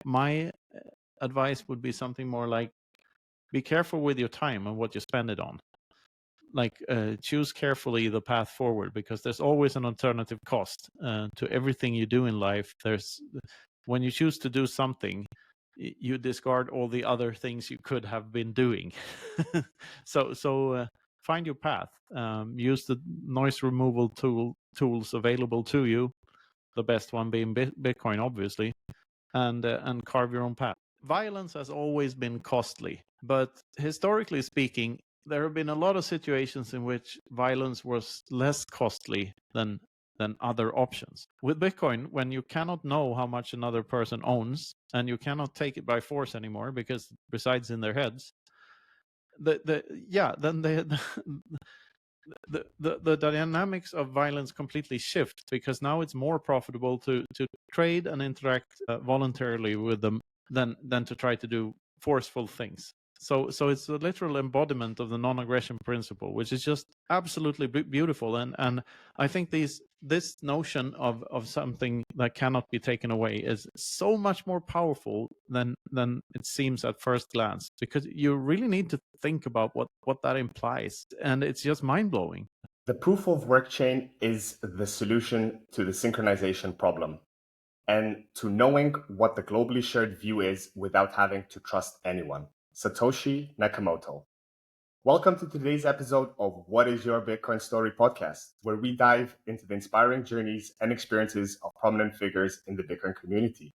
my advice would be something more like, be careful with your time and what you spend it on. Like choose carefully the path forward, because there's always an alternative cost to everything you do in life. When you choose to do something, you discard all the other things you could have been doing. So find your path. Use the noise removal tools available to you, the best one being Bitcoin, obviously, and carve your own path. Violence has always been costly, but historically speaking, there have been a lot of situations in which violence was less costly than other options. With Bitcoin, when you cannot know how much another person owns and you cannot take it by force anymore because it resides in their heads, then the dynamics of violence completely shift, because now it's more profitable to trade and interact voluntarily with them than to try to do forceful things. So it's a literal embodiment of the non-aggression principle, which is just absolutely beautiful. And I think this notion of something that cannot be taken away is so much more powerful than it seems at first glance, because you really need to think about what that implies, and it's just mind-blowing. The proof of work chain is the solution to the synchronization problem, and to knowing what the globally shared view is without having to trust anyone. Satoshi Nakamoto. Welcome to today's episode of What is Your Bitcoin Story podcast, where we dive into the inspiring journeys and experiences of prominent figures in the Bitcoin community.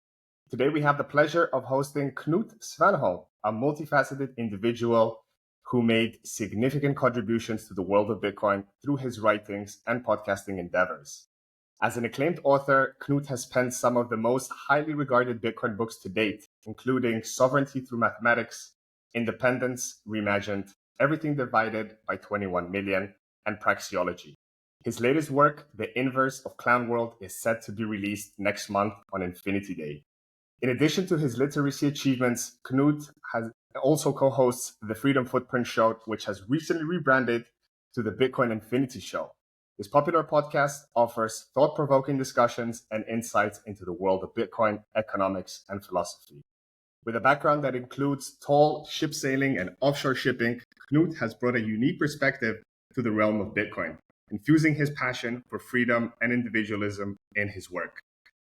Today, we have the pleasure of hosting Knut Svanholm, a multifaceted individual who made significant contributions to the world of Bitcoin through his writings and podcasting endeavors. As an acclaimed author, Knut has penned some of the most highly regarded Bitcoin books to date, including Sovereignty Through Mathematics, Independence Reimagined, Everything Divided by 21 Million, and Praxeology. His latest work, The Inverse of Clown World, is set to be released next month on Infinity Day. In addition to his literacy achievements, Knut has also co-hosts the Freedom Footprint Show, which has recently rebranded to the Bitcoin Infinity Show. This popular podcast offers thought-provoking discussions and insights into the world of Bitcoin, economics, and philosophy. With a background that includes tall ship sailing and offshore shipping, Knut has brought a unique perspective to the realm of Bitcoin, infusing his passion for freedom and individualism in his work.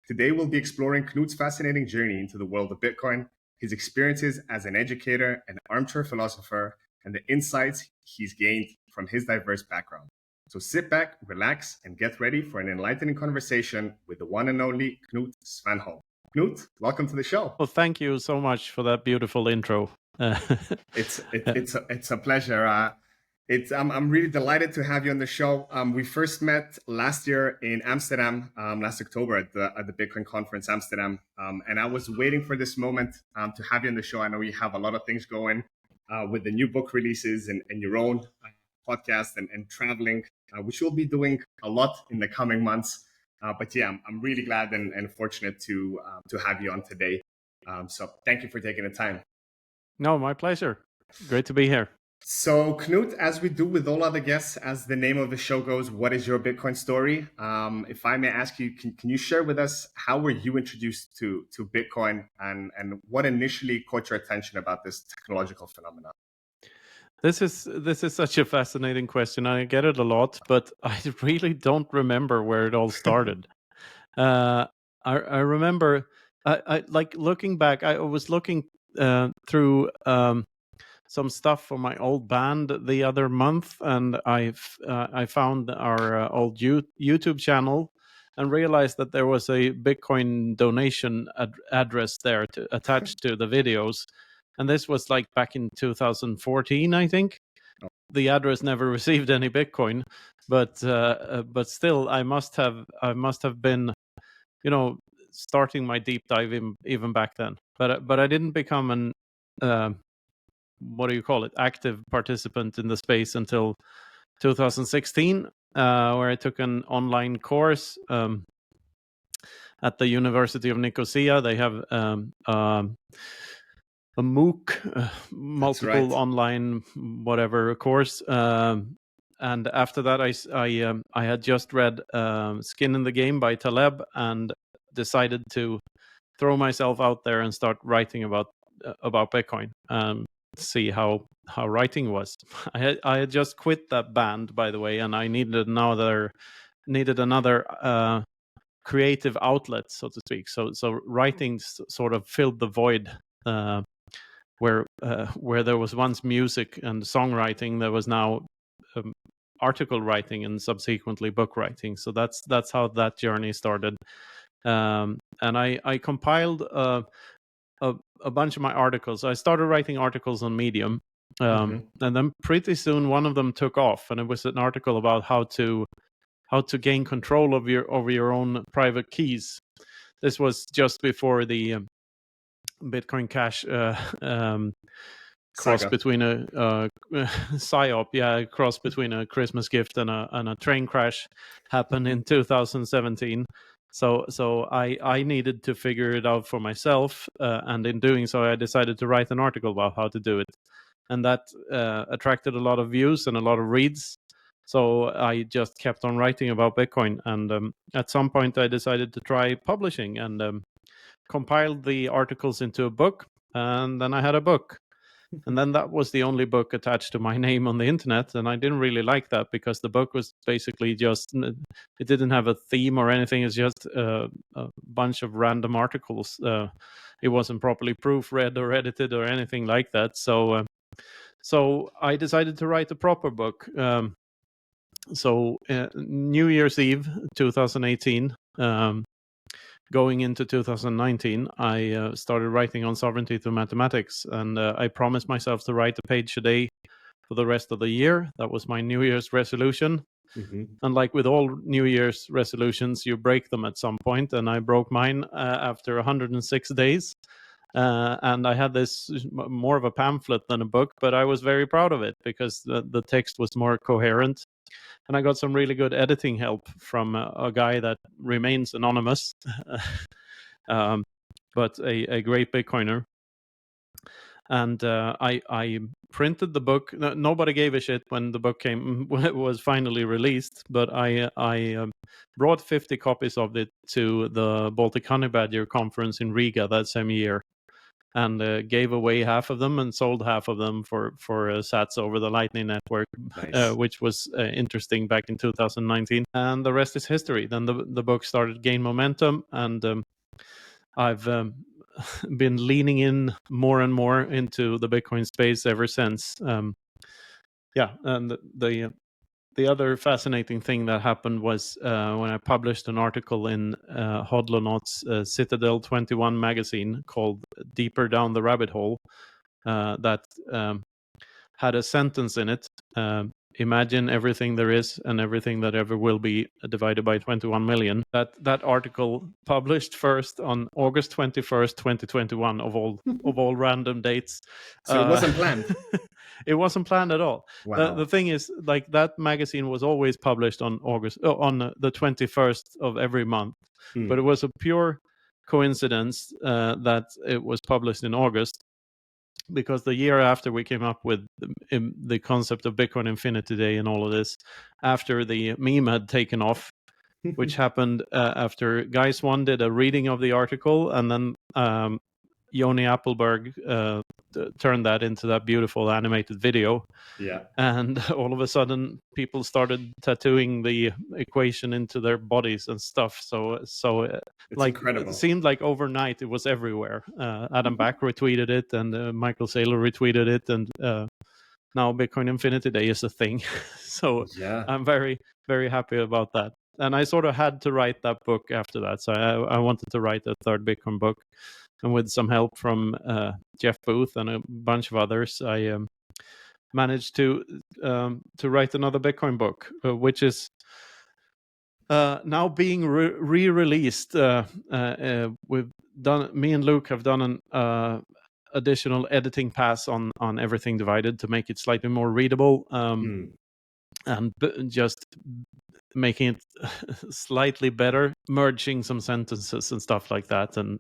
Today, we'll be exploring Knut's fascinating journey into the world of Bitcoin, his experiences as an educator and armchair philosopher, and the insights he's gained from his diverse background. So sit back, relax, and get ready for an enlightening conversation with the one and only Knut Svanholm. Knut, welcome to the show. Well, thank you so much for that beautiful intro. It's a pleasure. I'm really delighted to have you on the show. We first met last year in Amsterdam, last October at the Bitcoin conference Amsterdam, and I was waiting for this moment to have you on the show. I know you have a lot of things going with the new book releases and your own podcast and traveling, which you'll be doing a lot in the coming months. But yeah, I'm really glad and fortunate to have you on today. So thank you for taking the time. No, my pleasure. Great to be here. So Knut, as we do with all other guests, as the name of the show goes, what is your Bitcoin story? If I may ask you, can you share with us how were you introduced to Bitcoin and what initially caught your attention about this technological phenomenon? This is such a fascinating question. I get it a lot, but I really don't remember where it all started. I remember, I like looking back. I was looking through some stuff for my old band the other month, and I found our old YouTube channel and realized that there was a Bitcoin donation address there attached to the videos. And this was like back in 2014, I think. The address never received any Bitcoin, but still, I must have been, starting my deep dive even back then. But I didn't become an what do you call it, active participant in the space until 2016, where I took an online course at the University of Nicosia. They have a MOOC, multiple online whatever course. And after that, I had just read Skin in the Game by Taleb and decided to throw myself out there and start writing about Bitcoin. See how writing was. I had just quit that band, by the way, and I needed another creative outlet, so to speak. So writing sort of filled the void where there was once music and songwriting, there was now article writing and subsequently book writing. So that's how that journey started. And I compiled a bunch of my articles. I started writing articles on Medium, and then pretty soon one of them took off, and it was an article about how to gain control of your own private keys. This was just before the Bitcoin Cash cross Saga. between a psyop, cross between a Christmas gift and a train crash happened in 2017. So I needed to figure it out for myself, and in doing so, I decided to write an article about how to do it, and that attracted a lot of views and a lot of reads. So I just kept on writing about Bitcoin, and at some point I decided to try publishing, and compiled the articles into a book, and then I had a book. And then that was the only book attached to my name on the internet, and I didn't really like that because the book was basically just, it didn't have a theme or anything. It's just a bunch of random articles. It wasn't properly proofread or edited or anything like that. So I decided to write a proper book. So New Year's Eve 2018, going into 2019, I started writing on sovereignty through mathematics, and I promised myself to write a page a day for the rest of the year. That was my New Year's resolution. And like with all New Year's resolutions, you break them at some point, and I broke mine after 106 days. And I had this more of a pamphlet than a book, but I was very proud of it because the text was more coherent. And I got some really good editing help from a guy that remains anonymous, but a great Bitcoiner. And I printed the book. Nobody gave a shit when the book was finally released, but I brought 50 copies of it to the Baltic Honey Badger conference in Riga that same year, and gave away half of them and sold half of them for sats over the Lightning Network, Nice. which was interesting back in 2019. And the rest is history. Then the book started gain momentum, and I've been leaning in more and more into the Bitcoin space ever since. And the other fascinating thing that happened was when I published an article in Hodlonaut's Citadel 21 magazine called Deeper Down the Rabbit Hole, that had a sentence in it. Imagine everything there is and everything that ever will be divided by 21 million. That article published first on August 21st, 2021, of all random dates. So it wasn't planned. It wasn't planned at all. Wow. The thing is, like, that magazine was always published on the 21st of every month, but it was a pure coincidence that it was published in August, because the year after we came up with the concept of Bitcoin Infinity Day and all of this, after the meme had taken off, which happened after Guy Swan did a reading of the article, and then Joni Appelberg turned that into that beautiful animated video. Yeah. And all of a sudden, people started tattooing the equation into their bodies and stuff. So It's like, incredible. it seemed like overnight it was everywhere. Adam Back retweeted it, and Michael Saylor retweeted it, and now Bitcoin Infinity Day is a thing. So Yeah. I'm very, very happy about that. And I sort of had to write that book after that. So I wanted to write a third Bitcoin book. And with some help from Jeff Booth and a bunch of others, I managed to write another Bitcoin book, which is now being re-released. We've done. Me and Luke have done an additional editing pass on Everything Divided to make it slightly more readable, and just making it slightly better, merging some sentences and stuff like that, and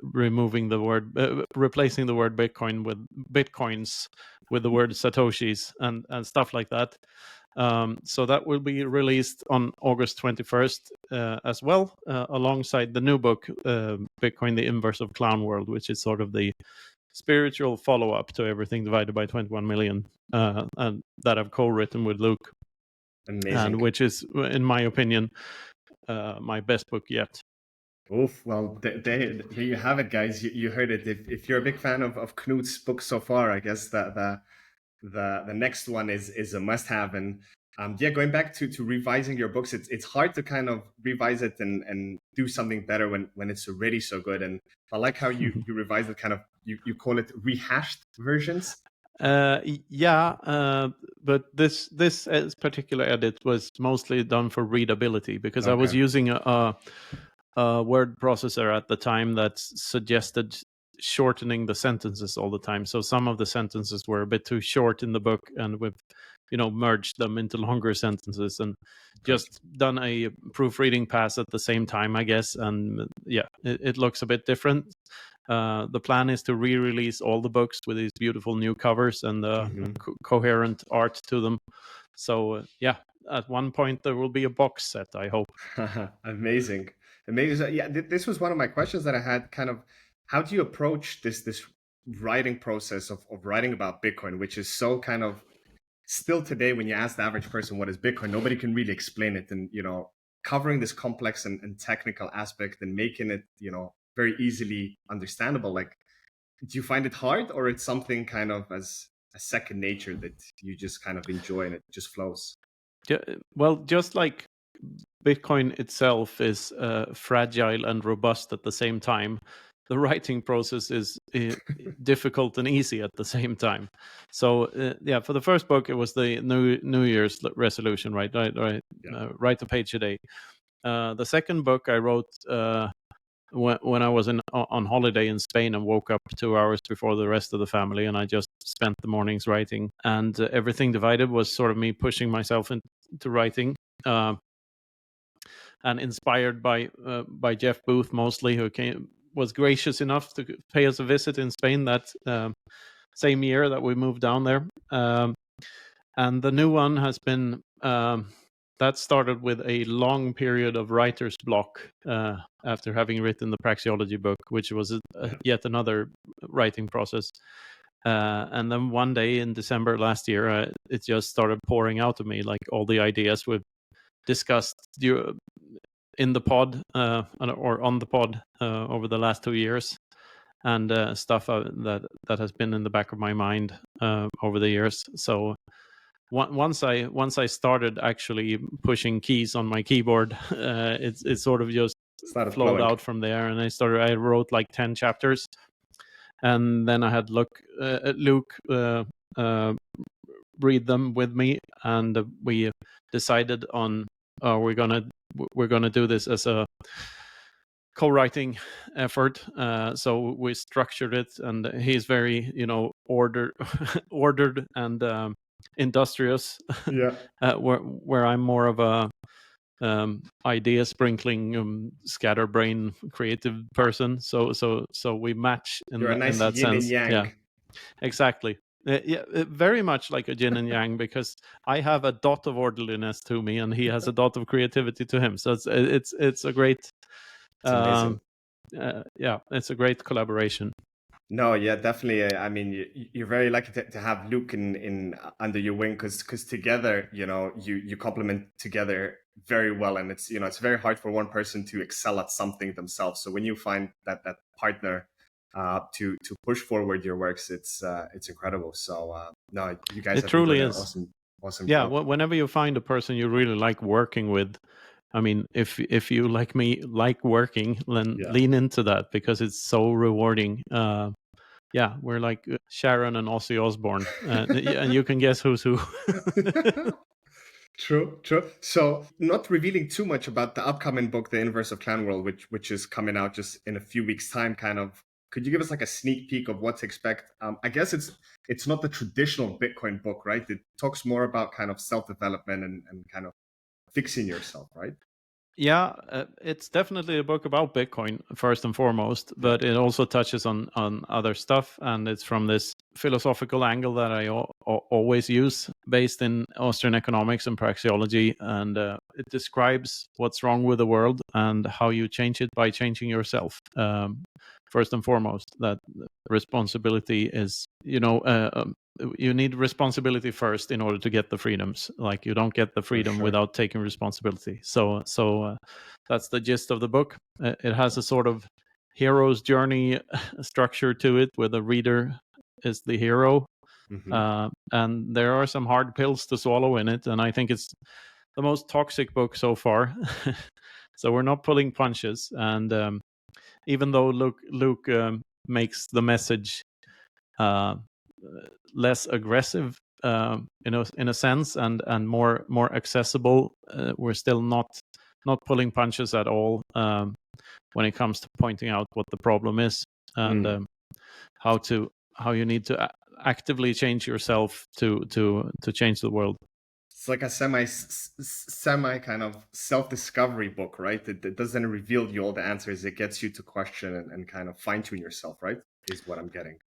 removing the word, replacing the word Bitcoin with Bitcoins with the word Satoshis and stuff like that. So that will be released on August 21st as well, alongside the new book, Bitcoin: The Inverse of Clown World, which is sort of the spiritual follow-up to Everything Divided by 21 Million, and that I've co-written with Luke. Amazing. And which is, in my opinion, my best book yet. Oof, well, here you have it, guys. You heard it. If you're a big fan of Knut's book so far, I guess that the next one is a must-have. And yeah, going back to revising your books, it's hard to kind of revise it and do something better when it's already so good. And I like how you revise it, kind of you call it rehashed versions. Yeah, but this particular edit was mostly done for readability, because I was using a word processor at the time that suggested shortening the sentences all the time. So some of the sentences were a bit too short in the book, and we've merged them into longer sentences and just done a proofreading pass at the same time, I guess. And yeah, it looks a bit different. The plan is to re-release all the books with these beautiful new covers and coherent art to them. So yeah, at one point there will be a box set, I hope. Amazing. Yeah, this was one of my questions that I had. Kind of, how do you approach this writing process of writing about Bitcoin, which is so kind of still today, when you ask the average person what is Bitcoin, nobody can really explain it. And covering this complex and technical aspect and making it very easily understandable. Like, do you find it hard, or it's something kind of as a second nature that you just kind of enjoy and it just flows? Yeah, well, just like Bitcoin itself is fragile and robust at the same time, the writing process is difficult and easy at the same time. So yeah, for the first book, it was the New Year's resolution, right? Write a page a day. The second book I wrote when I was on holiday in Spain, and woke up 2 hours before the rest of the family, and I just spent the mornings writing. And Everything Divided was sort of me pushing myself into writing. And inspired by Jeff Booth mostly, who was gracious enough to pay us a visit in Spain that same year that we moved down there. And the new one has been that started with a long period of writer's block after having written the Praxeology book, which was yet another writing process. And then one day in December last year, it just started pouring out of me, like all the ideas we've discussed in the pod or on the pod over the last 2 years, and stuff that has been in the back of my mind over the years. So once I started actually pushing keys on my keyboard, it sort of just flowed flowing out from there. And I wrote like 10 chapters, and then I had Luke read them with me, and we decided on we're gonna do this as a co-writing effort. So we structured it, and he's very ordered and industrious. Yeah. Where I'm more of a idea sprinkling, scatterbrain creative person. So we match in You're a nice that yin and sense. yang. Yeah, exactly. Very much like a yin and yang, because I have a dot of orderliness to me, and he has a dot of creativity to him. So it's a great, It's amazing. yeah, it's a great collaboration. No, yeah, definitely. I mean, you're very lucky to have Luke in under your wing, because together, you complement together very well, and it's very hard for one person to excel at something themselves. So when you find that partner to push forward your works, it's incredible. So no, you guys have truly done is an awesome yeah. job. Whenever you find a person you really like working with, I mean, if you like me like working, then lean into that, because it's so rewarding. Yeah, we're like Sharon and Ozzy Osbourne, and you can guess who's who. True. So, not revealing too much about the upcoming book, The Inverse of Clan World, which is coming out just in a few weeks' time. Kind of, could you give us like a sneak peek of what to expect? I guess it's not the traditional Bitcoin book, right? It talks more about kind of self-development and kind of fixing yourself, right? Yeah, it's definitely a book about Bitcoin first and foremost, Yeah. but it also touches on other stuff, and it's from this philosophical angle that I always use, based in Austrian economics and praxeology, and it describes what's wrong with the world and how you change it by changing yourself. First and foremost, that responsibility is, you need responsibility first in order to get the freedoms. Like, you don't get the For freedom sure. without taking responsibility. So that's the gist of the book. It has a sort of hero's journey structure to it, where the reader is the hero, Hmm. and there are some hard pills to swallow in it. And I think it's the most toxic book so far. So we're not pulling punches, and even though Luke makes the message uh, less aggressive, in a sense, and more accessible, we're still not pulling punches at all, when it comes to pointing out what the problem is, and Mm. how you need to actively change yourself to change the world. It's like a semi kind of self-discovery book, right? It doesn't reveal you all the answers. It gets you to question and kind of fine-tune yourself, right? Is what I'm getting.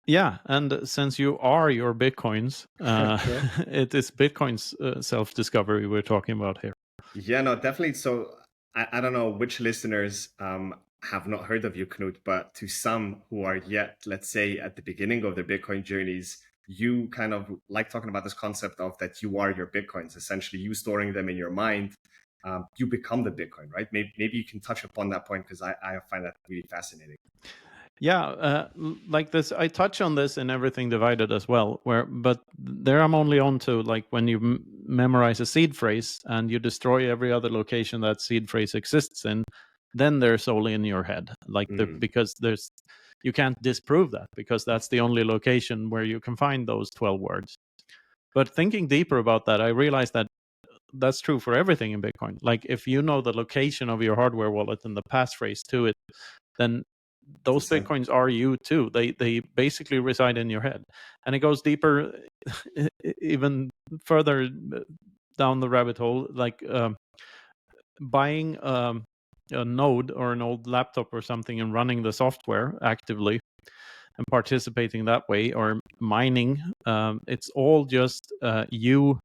Yeah, and since you are your bitcoins, Sure. it is Bitcoin's self-discovery we're talking about here. Yeah, no, definitely. So I don't know which listeners have not heard of you, Knut, but to some who are yet, let's say, at the beginning of their Bitcoin journeys, you kind of like talking about this concept of that you are your Bitcoins, essentially you storing them in your mind. You become the Bitcoin, right? Maybe you can touch upon that point because I find that really fascinating. Yeah, like this, I touch on this in Everything Divided as well. But there I'm only on to, like, when you memorize a seed phrase and you destroy every other location that seed phrase exists in, then they're solely in your head. Like, Mm, because you can't disprove that, because that's the only location where you can find those 12 words. But thinking deeper about that, I realized that that's true for everything in Bitcoin. Like, if you know the location of your hardware wallet and the passphrase to it, then those bitcoins are you too. They basically reside in your head, and it goes deeper, even further down the rabbit hole. Like, buying a node or an old laptop or something and running the software actively and participating that way, or mining, it's all just you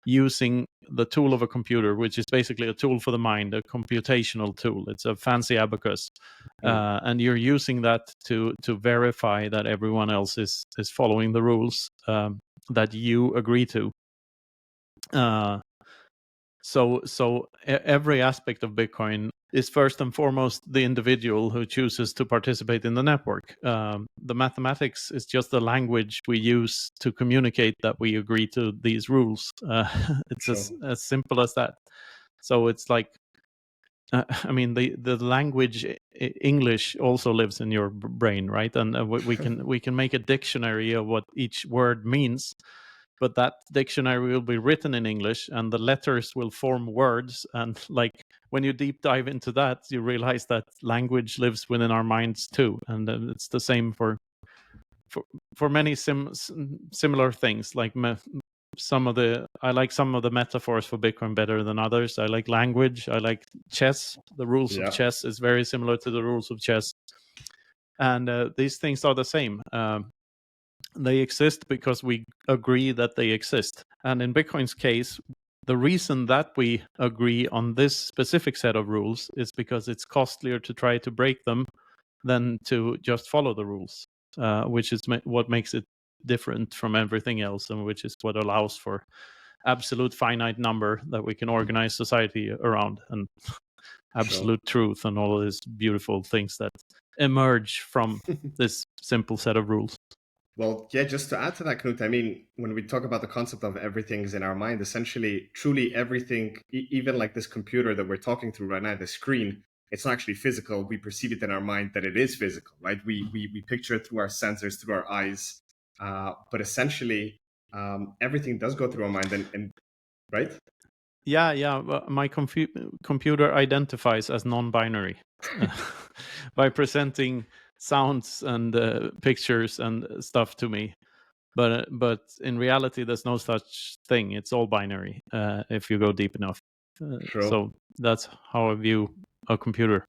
using the tool of a computer, which is basically a tool for the mind, a computational tool. It's a fancy abacus, mm, and you're using that to verify that everyone else is following the rules that you agree to. Uh, every aspect of Bitcoin is first and foremost the individual who chooses to participate in the network. The mathematics is just the language we use to communicate that we agree to these rules. It's sure. as simple as that. So it's like, I mean, the language English also lives in your brain, right? And we can make a dictionary of what each word means, but that dictionary will be written in English, and the letters will form words. And, like, when you deep dive into that, you realize that language lives within our minds too, and it's the same for for many similar things. Like, I like some of the metaphors for Bitcoin better than others. I like language. I like chess. The rules of Yeah, chess is very similar to the rules of chess, and these things are the same. They exist because we agree that they exist. And in Bitcoin's case, the reason that we agree on this specific set of rules is because it's costlier to try to break them than to just follow the rules, which is what makes it different from everything else, and which is what allows for absolute finite number that we can organize society around, and sure. absolute truth, and all of these beautiful things that emerge from this simple set of rules. Well, yeah, just to add to that, Knut, I mean, when we talk about the concept of everything's in our mind, essentially, truly everything, even like this computer that we're talking through right now, the screen, it's not actually physical. We perceive it in our mind that it is physical, right? We picture it through our sensors, through our eyes. But essentially, everything does go through our mind, and right? Yeah. My computer identifies as non-binary by presenting sounds and pictures and stuff to me. But in reality, there's no such thing. It's all binary if you go deep enough. True. So that's how I view a computer.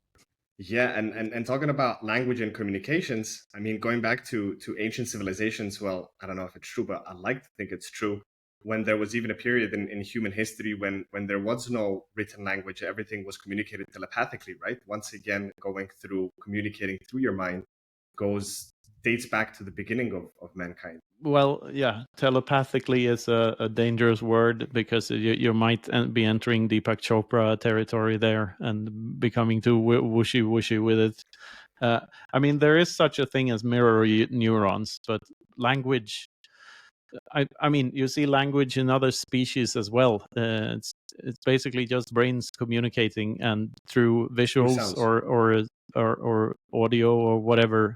Yeah, and talking about language and communications, I mean, going back to ancient civilizations, well, I don't know if it's true, but I like to think it's true. When there was even a period in human history when there was no written language, everything was communicated telepathically, right? Once again, going through communicating through your mind goes dates back to the beginning of mankind. Well, yeah, telepathically is a dangerous word because you might be entering Deepak Chopra territory there and becoming too whooshy whooshy with it. I mean, there is such a thing as mirror neurons, but language. I mean, you see language in other species as well. It's basically just brains communicating, and through Through visuals sounds. or audio or whatever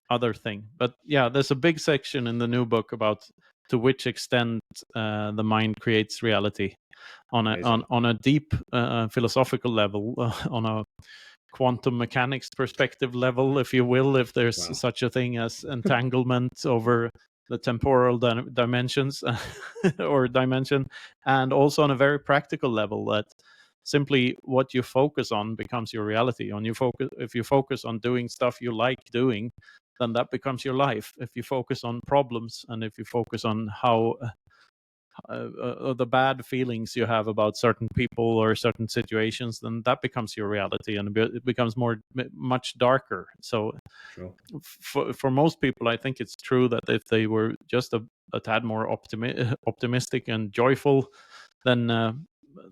other thing. But yeah, there's a big section in the new book about to which extent the mind creates reality on Amazing. a deep philosophical level, on a quantum mechanics perspective level, if you will, if there's Wow. such a thing as entanglement over the temporal dimensions or dimension, and also on a very practical level that simply what you focus on becomes your reality. On you focus If you focus on doing stuff you like doing, then that becomes your life. If you focus on problems and if you focus on how the bad feelings you have about certain people or certain situations, then that becomes your reality, and it becomes much darker. So True. for most people, I think it's true that if they were just a tad more optimistic and joyful, then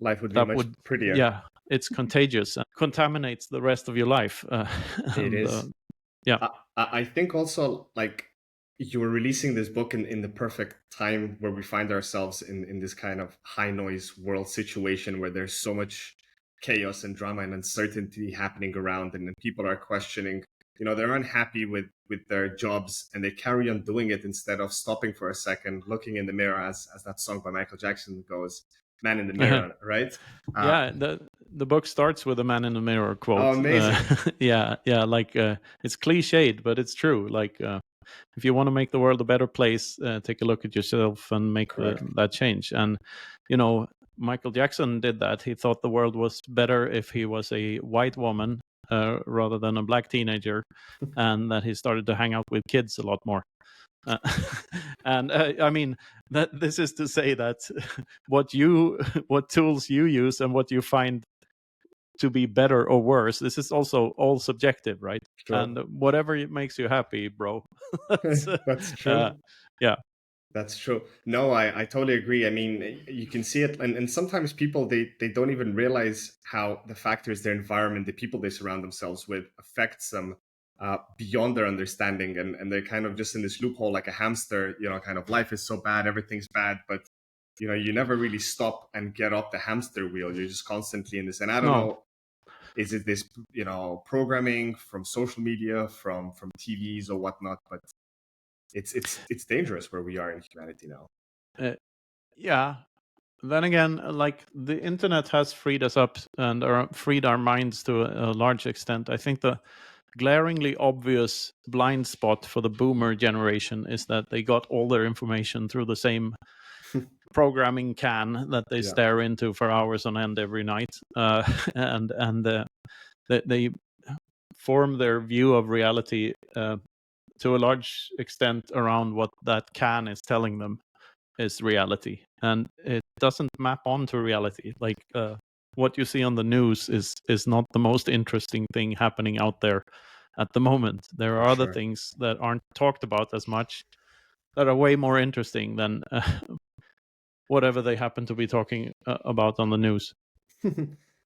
Life would be that much would, prettier. yeah, it's contagious and contaminates the rest of your life. It And is. yeah. I think also like you were releasing this book in the perfect time where we find ourselves in this kind of high noise world situation where there's so much chaos and drama and uncertainty happening around, and then people are questioning, they're unhappy with their jobs and they carry on doing it instead of stopping for a second, looking in the mirror, as that song by Michael Jackson goes, man in the mirror, right? uh, Yeah, the book starts with a man in the mirror oh, quote. amazing. Yeah, like it's cliched, but it's true. Like if you want to make the world a better place, take a look at yourself and make Correct. that change. And you know, Michael Jackson did that. He thought the world was better if he was a white woman rather than a black teenager, and that he started to hang out with kids a lot more. Uh, and I mean that this is to say that what tools you use and what you find to be better or worse, this is also all subjective, right? Sure. And whatever makes you happy, bro. That's, That's uh, true. yeah. That's true. No, I totally agree. I mean, you can see it, and sometimes people they don't even realize how the factors, their environment, the people they surround themselves with, affects them beyond their understanding, and they're kind of just in this loophole like a hamster. Kind of life is so bad, everything's bad, but you never really stop and get off the hamster wheel. You're just constantly in this, and I don't No. know, is it this programming from social media, from TVs or whatnot, but it's dangerous where we are in humanity now. Uh, yeah. Then again, like the internet has freed us up and freed our minds to a large extent. I think the glaringly obvious blind spot for the boomer generation is that they got all their information through the same programming can that they Yeah, stare into for hours on end every night, and they form their view of reality to a large extent around what that can is telling them is reality, and it doesn't map onto reality. Like what you see on the news is not the most interesting thing happening out there at the moment. There for are other sure. things that aren't talked about as much that are way more interesting than whatever they happen to be talking about on the news.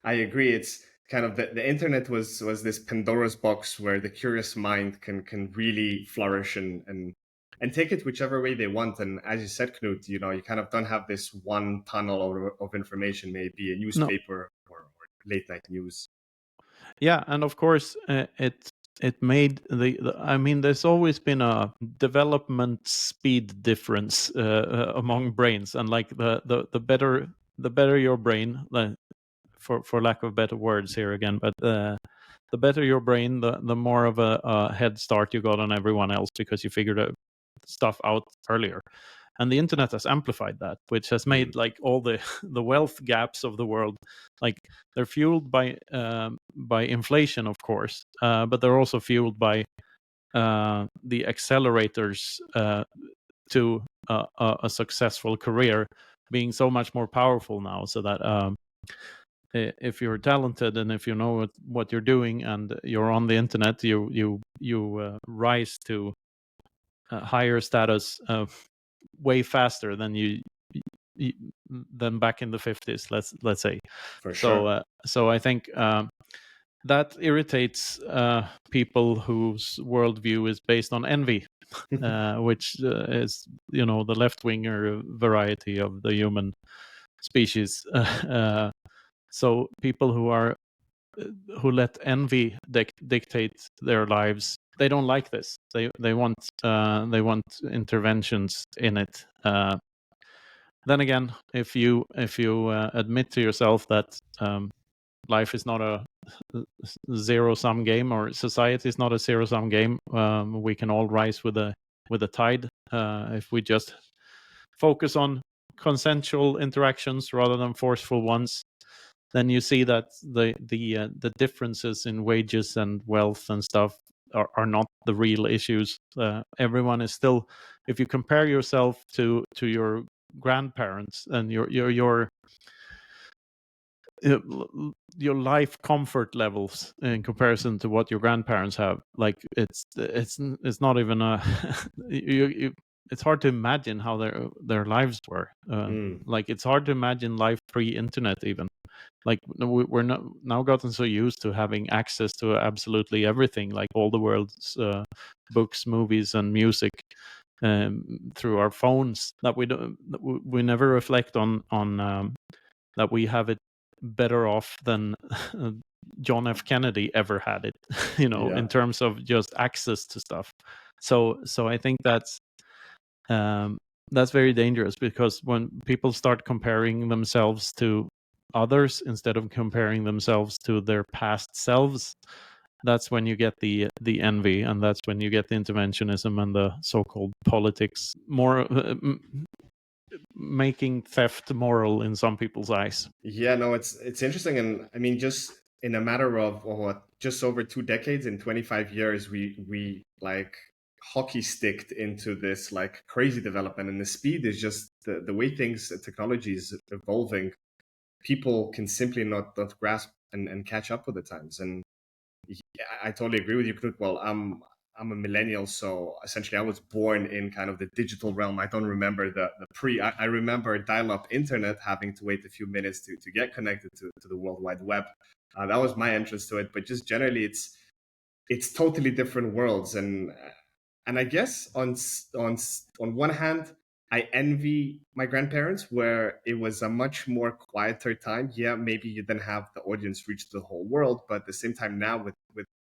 I agree. It's kind of the internet was this Pandora's box where the curious mind can really flourish and take it whichever way they want. And as you said, Knut, you kind of don't have this one tunnel of information, maybe a No, newspaper or late night news. yeah, and of course it made I mean, there's always been a development speed difference among brains, and like the better your brain, for lack of better words here again, but the better your brain, the more of a head start you got on everyone else because you figured stuff out earlier. and the internet has amplified that, which has made like all the the wealth gaps of the world, like they're fueled by inflation, of course, but they're also fueled by the accelerators to a successful career being so much more powerful now, so that if you're talented and if you know what you're doing and you're on the internet, you rise to higher status way faster than than back in the 50s, let's say. For sure. So I think that irritates people whose worldview is based on envy, which is, you know, the left-winger variety of the human species. So people who let envy dictate their lives, they don't like this. They want interventions in it. Then again, if you admit to yourself that life is not a zero-sum game, or society is not a zero-sum game, we can all rise with the tide if we just focus on consensual interactions rather than forceful ones. Then you see that the differences in wages and wealth and stuff are not the real issues. Everyone is still, if you compare yourself to your grandparents and your life comfort levels in comparison to what your grandparents have, like it's not even a it's hard to imagine how their lives were. Like it's hard to imagine life pre-internet even. Like we're not now gotten so used to having access to absolutely everything, like all the world's books, movies, and music through our phones, that we never reflect on that we have it better off than John F. Kennedy ever had it, you know, in terms of just access to stuff. So I think that's very dangerous, because when people start comparing themselves to others instead of comparing themselves to their past selves, that's when you get the envy, and that's when you get the interventionism and the so-called politics more making theft moral in some people's eyes. Yeah, no, it's interesting, and I mean, just in a matter of what, just over 2 decades, in 25 years, we like hockey sticked into this like crazy development, and the speed is just the way things, technology is evolving. People can simply not grasp and catch up with the times, and I totally agree with you, Knut. Well, I'm a millennial, so essentially I was born in kind of the digital realm. I don't remember the pre. I remember dial-up internet, having to wait a few minutes to get connected to the World Wide Web. That was my entrance to it. But just generally, it's totally different worlds, and I guess on one hand, I envy my grandparents, where it was a much more quieter time. Yeah, maybe you didn't have the audience reach the whole world, but at the same time now, with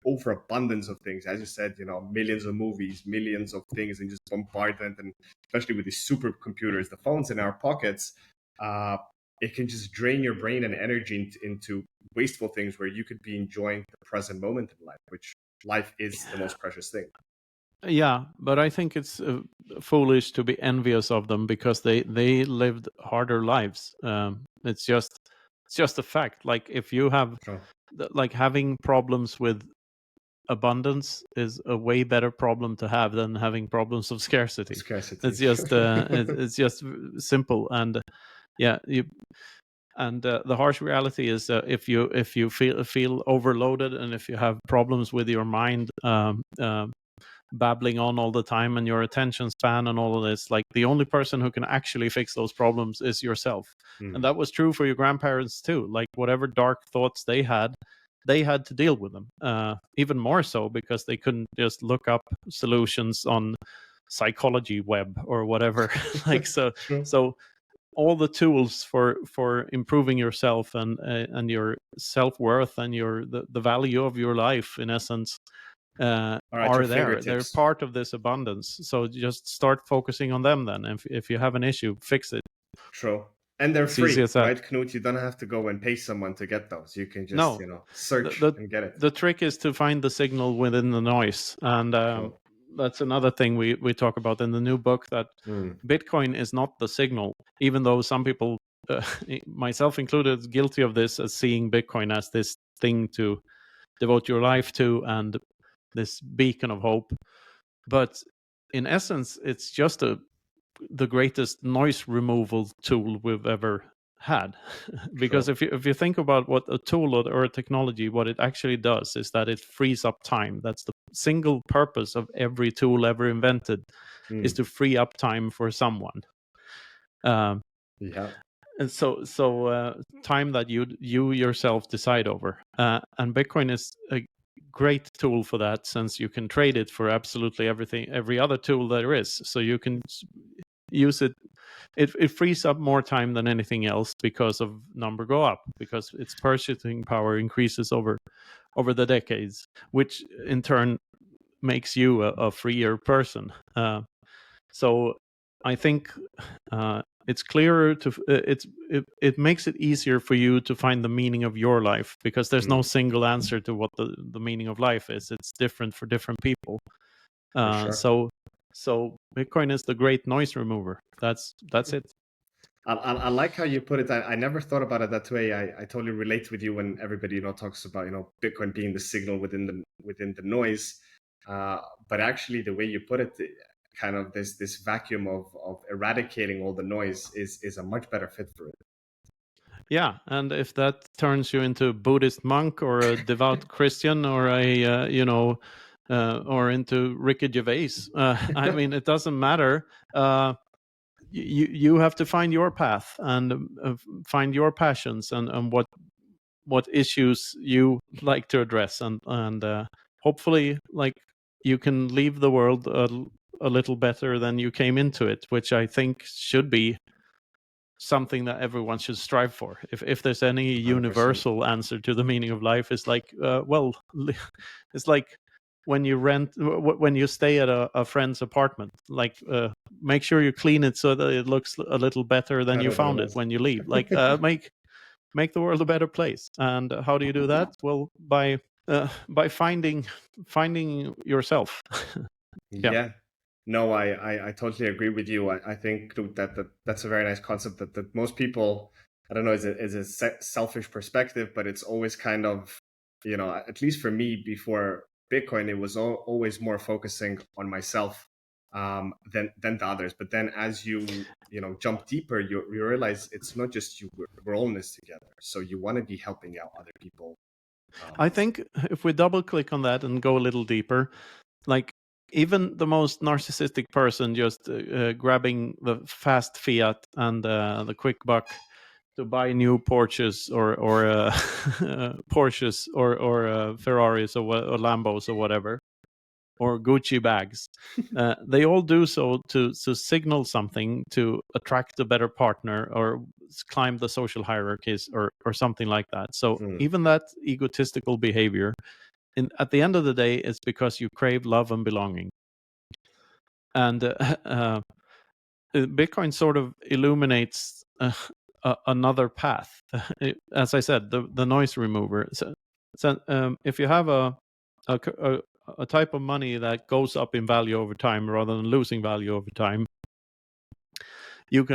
overabundance of things, as you said, you know, millions of movies, millions of things, and just bombardment, and especially with these supercomputers, the phones in our pockets, it can just drain your brain and energy into wasteful things where you could be enjoying the present moment in life, which life is the most precious thing. Yeah, but I think it's foolish to be envious of them, because they lived harder lives. It's just a fact. Like if you have like having problems with abundance is a way better problem to have than having problems of scarcity. It's just it's just simple. And yeah, the harsh reality is if you feel overloaded, and if you have problems with your mind, babbling on all the time, and your attention span and all of this, like the only person who can actually fix those problems is yourself. And that was true for your grandparents too. Like whatever dark thoughts they had to deal with them, even more so because they couldn't just look up solutions on psychology web or whatever. Like so all the tools for improving yourself and your self-worth and the value of your life, in essence, are there. They're part of this abundance. So just start focusing on them then. If you have an issue, fix it. True. And they're free, right, Knut? You don't have to go and pay someone to get those. You can just, search and get it. The trick is to find the signal within the noise. And that's another thing we talk about in the new book, that Bitcoin is not the signal, even though some people, myself included, guilty of this, as seeing Bitcoin as this thing to devote your life to and this beacon of hope. But in essence, it's just the greatest noise removal tool we've ever had. Because Sure. if you think about what a tool or a technology, what it actually does is that it frees up time. That's the single purpose of every tool ever invented, is to free up time for someone. Yeah. And so time that you yourself decide over. And Bitcoin is a great tool for that, since you can trade it for absolutely everything, every other tool there is. So you can use it. It frees up more time than anything else, because of number go up, because its purchasing power increases over the decades, which in turn makes you a freer person. So I think it's clearer to it makes it easier for you to find the meaning of your life, because there's no single answer to what the meaning of life is. It's different for different people. For sure. So Bitcoin is the great noise remover. That's it. I like how you put it. I never thought about it that way. I totally relate with you when everybody talks about Bitcoin being the signal within the noise. But actually, the way you put it, kind of this vacuum of eradicating all the noise is a much better fit for it. Yeah, and if that turns you into a Buddhist monk or a devout Christian or a or into Ricky Gervais, I mean, it doesn't matter. You have to find your path and find your passions and what issues you like to address, and hopefully, like, you can leave the world a little better than you came into it, which I think should be something that everyone should strive for. If there's any 100%. universal answer to the meaning of life, it's like it's like when you stay at a friend's apartment, like, make sure you clean it so that it looks a little better than you Better than it found it was. when you leave. Like, make the world a better place. And how do you do that? Well, by finding yourself. Yeah. Yeah. No, I totally agree with you. I think that's a very nice concept that most people, I don't know, is a selfish perspective, but it's always kind of, at least for me before Bitcoin, it was always more focusing on myself than the others. But then as you jump deeper, you realize it's not just you. We're all in this together. So you want to be helping out other people. I think if we double click on that and go a little deeper, like, even the most narcissistic person just grabbing the fast fiat and the quick buck to buy new Porsches or Porsches or Ferraris or Lambos or whatever, or Gucci bags. They all do so to signal something, to attract a better partner or climb the social hierarchies or something like that. So even that egotistical behavior, at the end of the day, it's because you crave love and belonging. And Bitcoin sort of illuminates another path. As I said, the noise remover. So if you have a type of money that goes up in value over time rather than losing value over time, you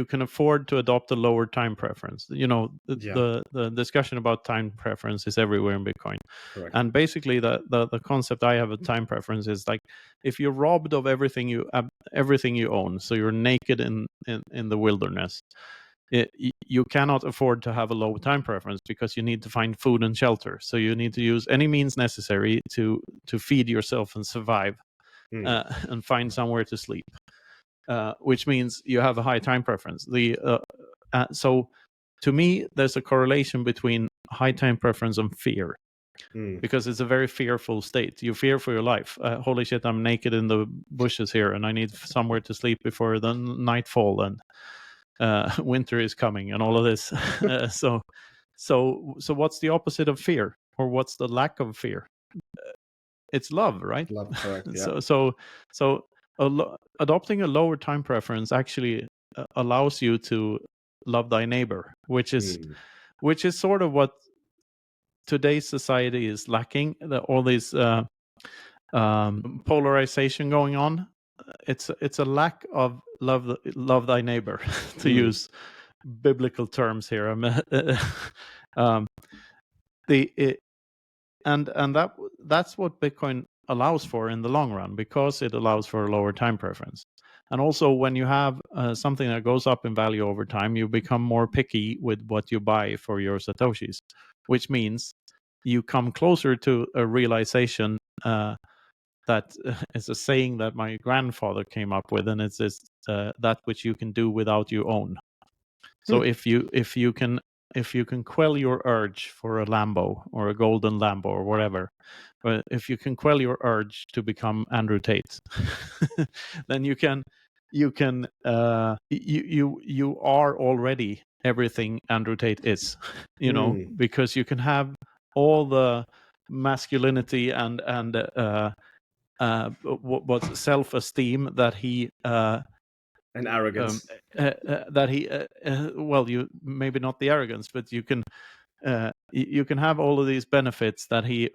can afford to adopt a lower time preference. The discussion about time preference is everywhere in Bitcoin. Correct. And basically the concept I have of time preference is, like, if you're robbed of everything you own, so you're naked in the wilderness, you cannot afford to have a low time preference, because you need to find food and shelter. So you need to use any means necessary to feed yourself and survive, and find somewhere to sleep. Which means you have a high time preference. So to me, there's a correlation between high time preference and fear, because it's a very fearful state. You fear for your life. Holy shit, I'm naked in the bushes here, and I need somewhere to sleep before the nightfall, and winter is coming, and all of this. So what's the opposite of fear, or what's the lack of fear? It's love, right? Love, correct. Yeah. So adopting a lower time preference actually allows you to love thy neighbor, which is sort of what today's society is lacking. All these polarization going on. It's a lack of love thy neighbor, to use biblical terms here. That's what Bitcoin allows for in the long run, because it allows for a lower time preference. And also, when you have something that goes up in value over time, you become more picky with what you buy for your satoshis, which means you come closer to a realization that is a saying that my grandfather came up with, and it's this, that which you can do without you own. So if you can quell your urge for a Lambo or a golden Lambo or whatever, but if you can quell your urge to become Andrew Tate, then you are already everything Andrew Tate is, because you can have all the masculinity and what's self-esteem that he and arrogance. that he well, you maybe not the arrogance, but you can have all of these benefits that he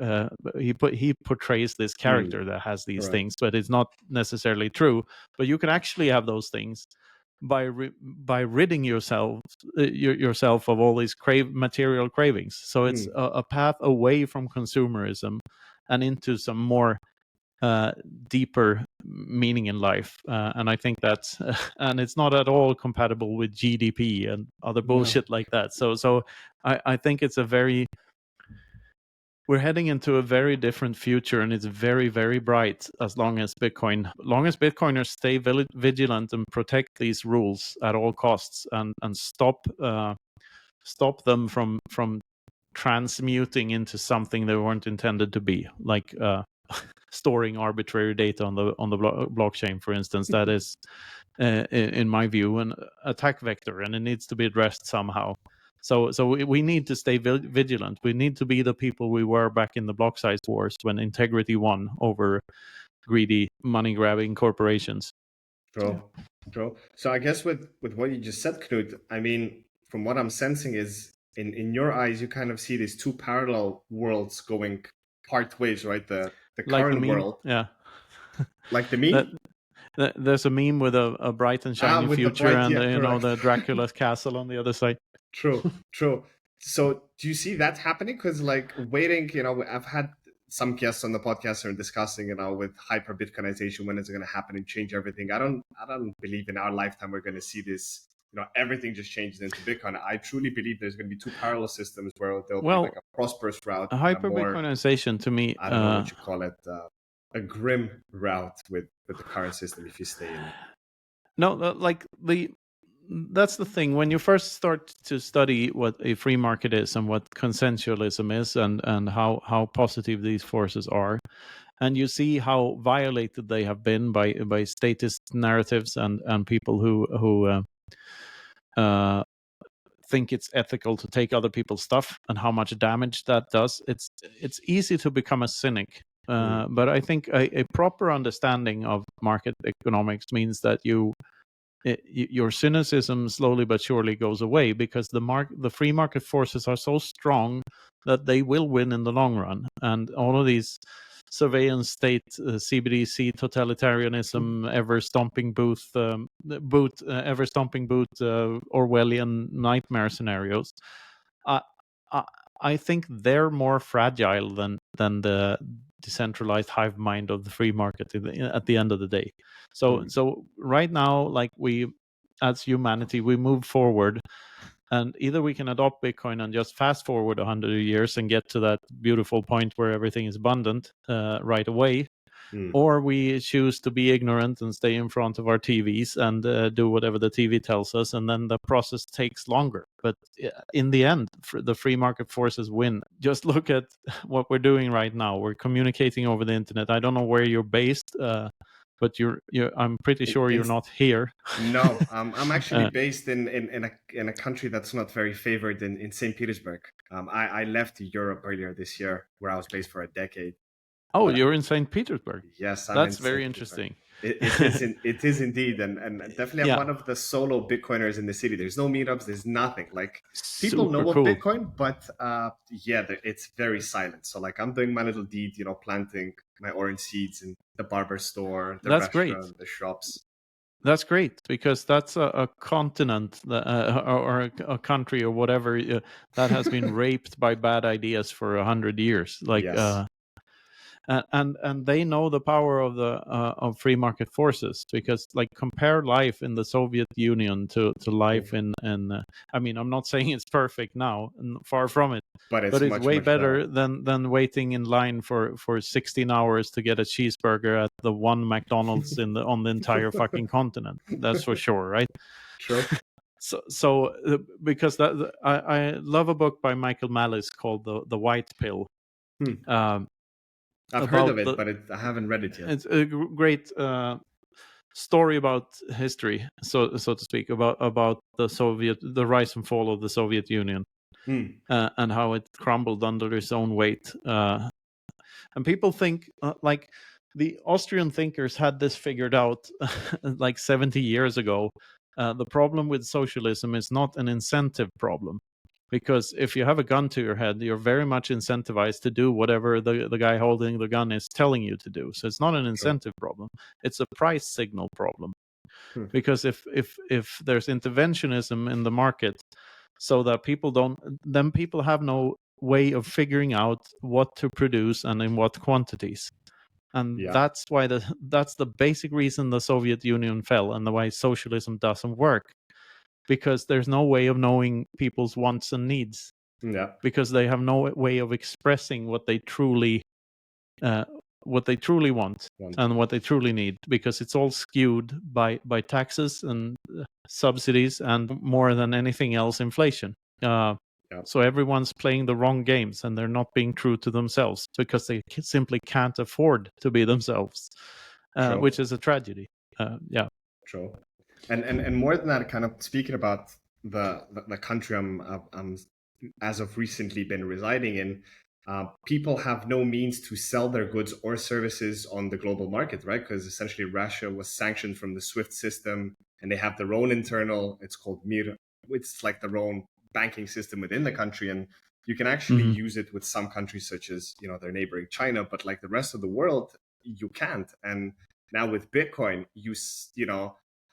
portrays this character that has these things, but it's not necessarily true. But you can actually have those things by ridding yourself of all these material cravings. So it's a path away from consumerism and into some more deeper meaning in life, and I think that's and it's not at all compatible with GDP and other bullshit like that. So I think it's we're heading into a very different future, and it's very, very bright as long as Bitcoiners stay vigilant and protect these rules at all costs, and stop them from transmuting into something they weren't intended to be, like storing arbitrary data on the blockchain, for instance. That is, in my view, an attack vector, and it needs to be addressed somehow. So we need to stay vigilant. We need to be the people we were back in the block size wars, when integrity won over greedy, money-grabbing corporations. True. So I guess with what you just said, Knut, I mean, from what I'm sensing is, in your eyes, you kind of see these two parallel worlds going part ways, right? The Like current the meme, world, yeah. like the meme. There's a meme with a bright and shiny With the future, bright, and correct. the Dracula's castle on the other side. True. So do you see that happening? Because like waiting, I've had some guests on the podcast are discussing, with hyper Bitcoinization, when is it going to happen and change everything. I don't believe in our lifetime we're going to see this. Everything just changes into Bitcoin. I truly believe there's going to be two parallel systems where there'll be like a prosperous route, a and hyper a more, Bitcoinization, to me, I don't know what you call it, a grim route with the current system if you stay in it. No, that's the thing. When you first start to study what a free market is and what consensualism is, and how positive these forces are, and you see how violated they have been by statist narratives and people who think it's ethical to take other people's stuff, and how much damage that does, it's easy to become a cynic. But I think a proper understanding of market economics means that your cynicism slowly but surely goes away, because the free market forces are so strong that they will win in the long run. And all of these surveillance state, CBDC, totalitarianism, ever stomping boot, Orwellian nightmare scenarios, I, I think they're more fragile than the decentralized hive mind of the free market at the end of the day. So right now, like, we, as humanity, we move forward, and either we can adopt Bitcoin and just fast forward 100 years and get to that beautiful point where everything is abundant right away, or we choose to be ignorant and stay in front of our TVs and do whatever the TV tells us, and then the process takes longer. But in the end, the free market forces win. Just look at what we're doing right now. We're communicating over the internet. I don't know where you're based, but I'm pretty sure you're not here. No, I'm actually based in a country that's not very favored, in St. Petersburg. I left Europe earlier this year, where I was based for a decade. Oh, you're in St. Petersburg. Yes, That's very interesting. It is indeed, and definitely I'm Yeah, one of the solo Bitcoiners in the city. There's no meetups, there's nothing. Like people super know of cool. Bitcoin, but yeah, it's very silent. So like I'm doing my little deed, planting my orange seeds in the barber store, the That's great. restaurant, the shops. That's great because that's a continent or a country or whatever that has been raped by bad ideas for 100 years. Like, Yes. and they know the power of the of free market forces, because like compare life in the Soviet Union to life Oof. in I mean, I'm not saying it's perfect now, and far from it, But but it's it's much, way much better. better than waiting in line for 16 hours to get a cheeseburger at the one McDonald's on the entire fucking continent. That's for sure, right? True. So because I love a book by Michael Malice called the White Pill, Hmm. um, I've heard of about it, the but I haven't read it yet. it's a great story about history, so to speak, about the rise and fall of the Soviet Union, Hmm. and how it crumbled under its own weight. And people think like the Austrian thinkers had this figured out like 70 years ago. The problem with socialism is not an incentive problem, because if you have a gun to your head, you're very much incentivized to do whatever the guy holding the gun is telling you to do. So it's not an True. incentive problem, it's a price signal problem. Hmm. Because if there's interventionism in the market, so that people don't, then people have no way of figuring out what to produce and in what quantities. And Yeah. that's the basic reason the Soviet Union fell, and the why socialism doesn't work, because there's no way of knowing people's wants and needs, Yeah. because they have no way of expressing uh, what they truly want Want. and what they truly need, because it's all skewed by taxes and subsidies, and more than anything else, inflation. Yeah. So everyone's playing the wrong games, and they're not being true to themselves because they simply can't afford to be themselves, True. which is a tragedy. Yeah. True. And more than that, kind of speaking about the country I'm as of recently been residing in, people have no means to sell their goods or services on the global market, right? Because essentially Russia was sanctioned from the SWIFT system, and they have their own internal. It's called MIR. It's like their own banking system within the country, and you can actually Hmm. use it with some countries, such as their neighboring China, but like the rest of the world, you can't. And now with Bitcoin,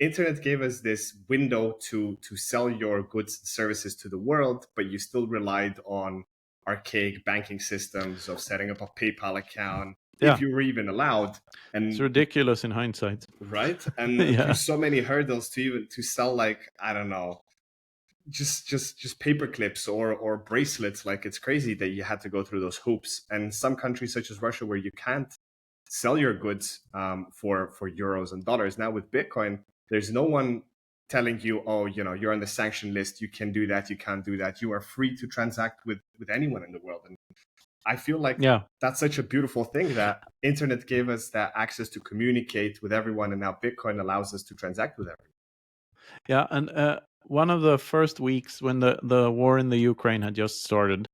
internet gave us this window to sell your goods and services to the world, but you still relied on archaic banking systems of setting up a PayPal account if Yeah. you were even allowed. It's And ridiculous in hindsight. right, and through Yeah. so many hurdles to even to sell, like, I don't know, just paper clips or bracelets. Like, it's crazy that you had to go through those hoops. And some countries such as Russia, where you can't sell your goods for euros and dollars, now with Bitcoin, there's no one telling you, oh, you're on the sanction list, you can do that, you can't do that. You are free to transact with anyone in the world. And I feel like Yeah. that's such a beautiful thing, that internet gave us that access to communicate with everyone, and now Bitcoin allows us to transact with everyone. Yeah. And one of the first weeks when the war in the Ukraine had just started,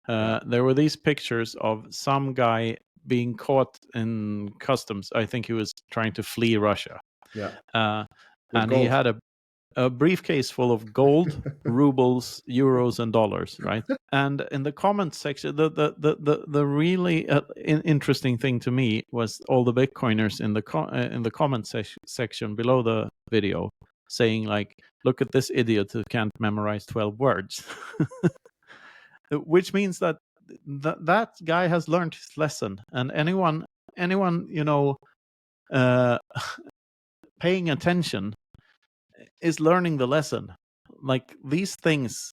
Yeah. there were these pictures of some guy being caught in customs. I think he was trying to flee Russia. Yeah. Uh, With and he gold. had a briefcase full of gold, rubles, euros, and dollars, right? And in the comment section, the really interesting thing to me was all the Bitcoiners in the comment section below the video saying, like, "Look at this idiot who can't memorize 12 words," which means that that guy has learned his lesson, and anyone uh, paying attention is learning the lesson. Like, these things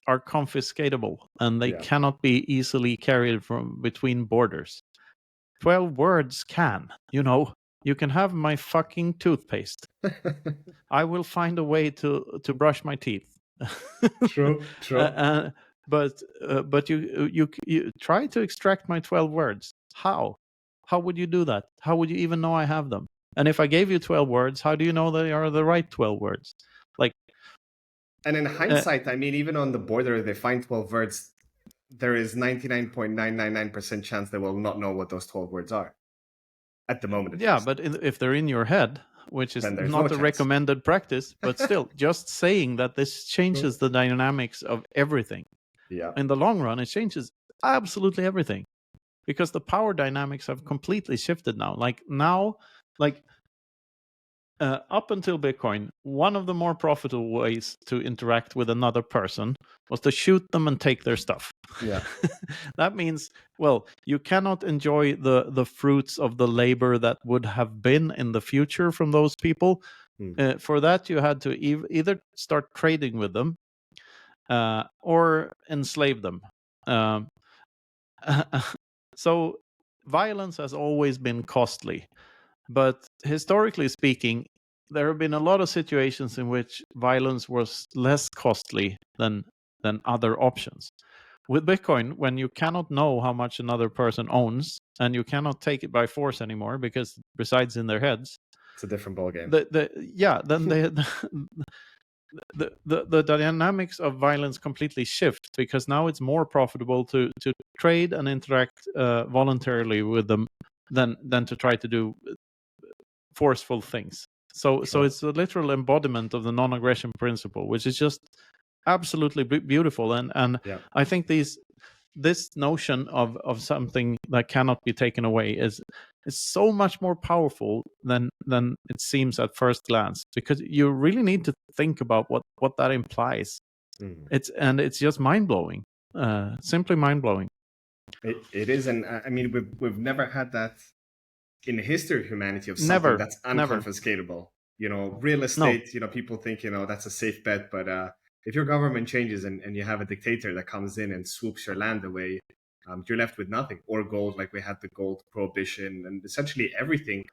are confiscatable, and they Yeah. cannot be easily carried from between borders. 12 words can. You can have my fucking toothpaste. I will find a way to brush my teeth. True. uh, True. uh, but you try to extract my 12 words. How would you do that? How would you even know I have them? And if I gave you 12 words, how do you know they are the right 12 words? Like, And in uh, hindsight, I mean, even on the border, they find 12 words. There is 99.999% chance they will not know what those 12 words are. At the moment, at Yeah, least. but if they're in your head, which is Then there's no not a chance. recommended practice, but still, just saying that this changes the dynamics of everything. Yeah. In the long run, it changes absolutely everything, because the power dynamics have completely shifted now. Up until Bitcoin, one of the more profitable ways to interact with another person was to shoot them and take their stuff. Yeah. That means, well, you cannot enjoy the fruits of the labor that would have been in the future from those people. For that, you had to either start trading with them or enslave them. Um, so violence has always been costly. But historically speaking, there have been a lot of situations in which violence was less costly than other options. With Bitcoin, when you cannot know how much another person owns and you cannot take it by force anymore because it resides in their heads, it's a different ballgame. The dynamics of violence completely shift, because now it's more profitable to trade and interact voluntarily with them than to try to do forceful things. So it's a literal embodiment of the non-aggression principle, which is just absolutely beautiful. And Yeah. I think this notion of something that cannot be taken away is so much more powerful than it seems at first glance, because you really need to think about what that implies. It's just mind-blowing, simply mind-blowing. It is, and I mean, we've never had that in the history of humanity, of something Never, that's never. unconfiscatable. Real estate, people think, that's a safe bet, but if your government changes and you have a dictator that comes in and swoops your land away, you're left with nothing. Or gold, like we had the gold prohibition, and essentially everything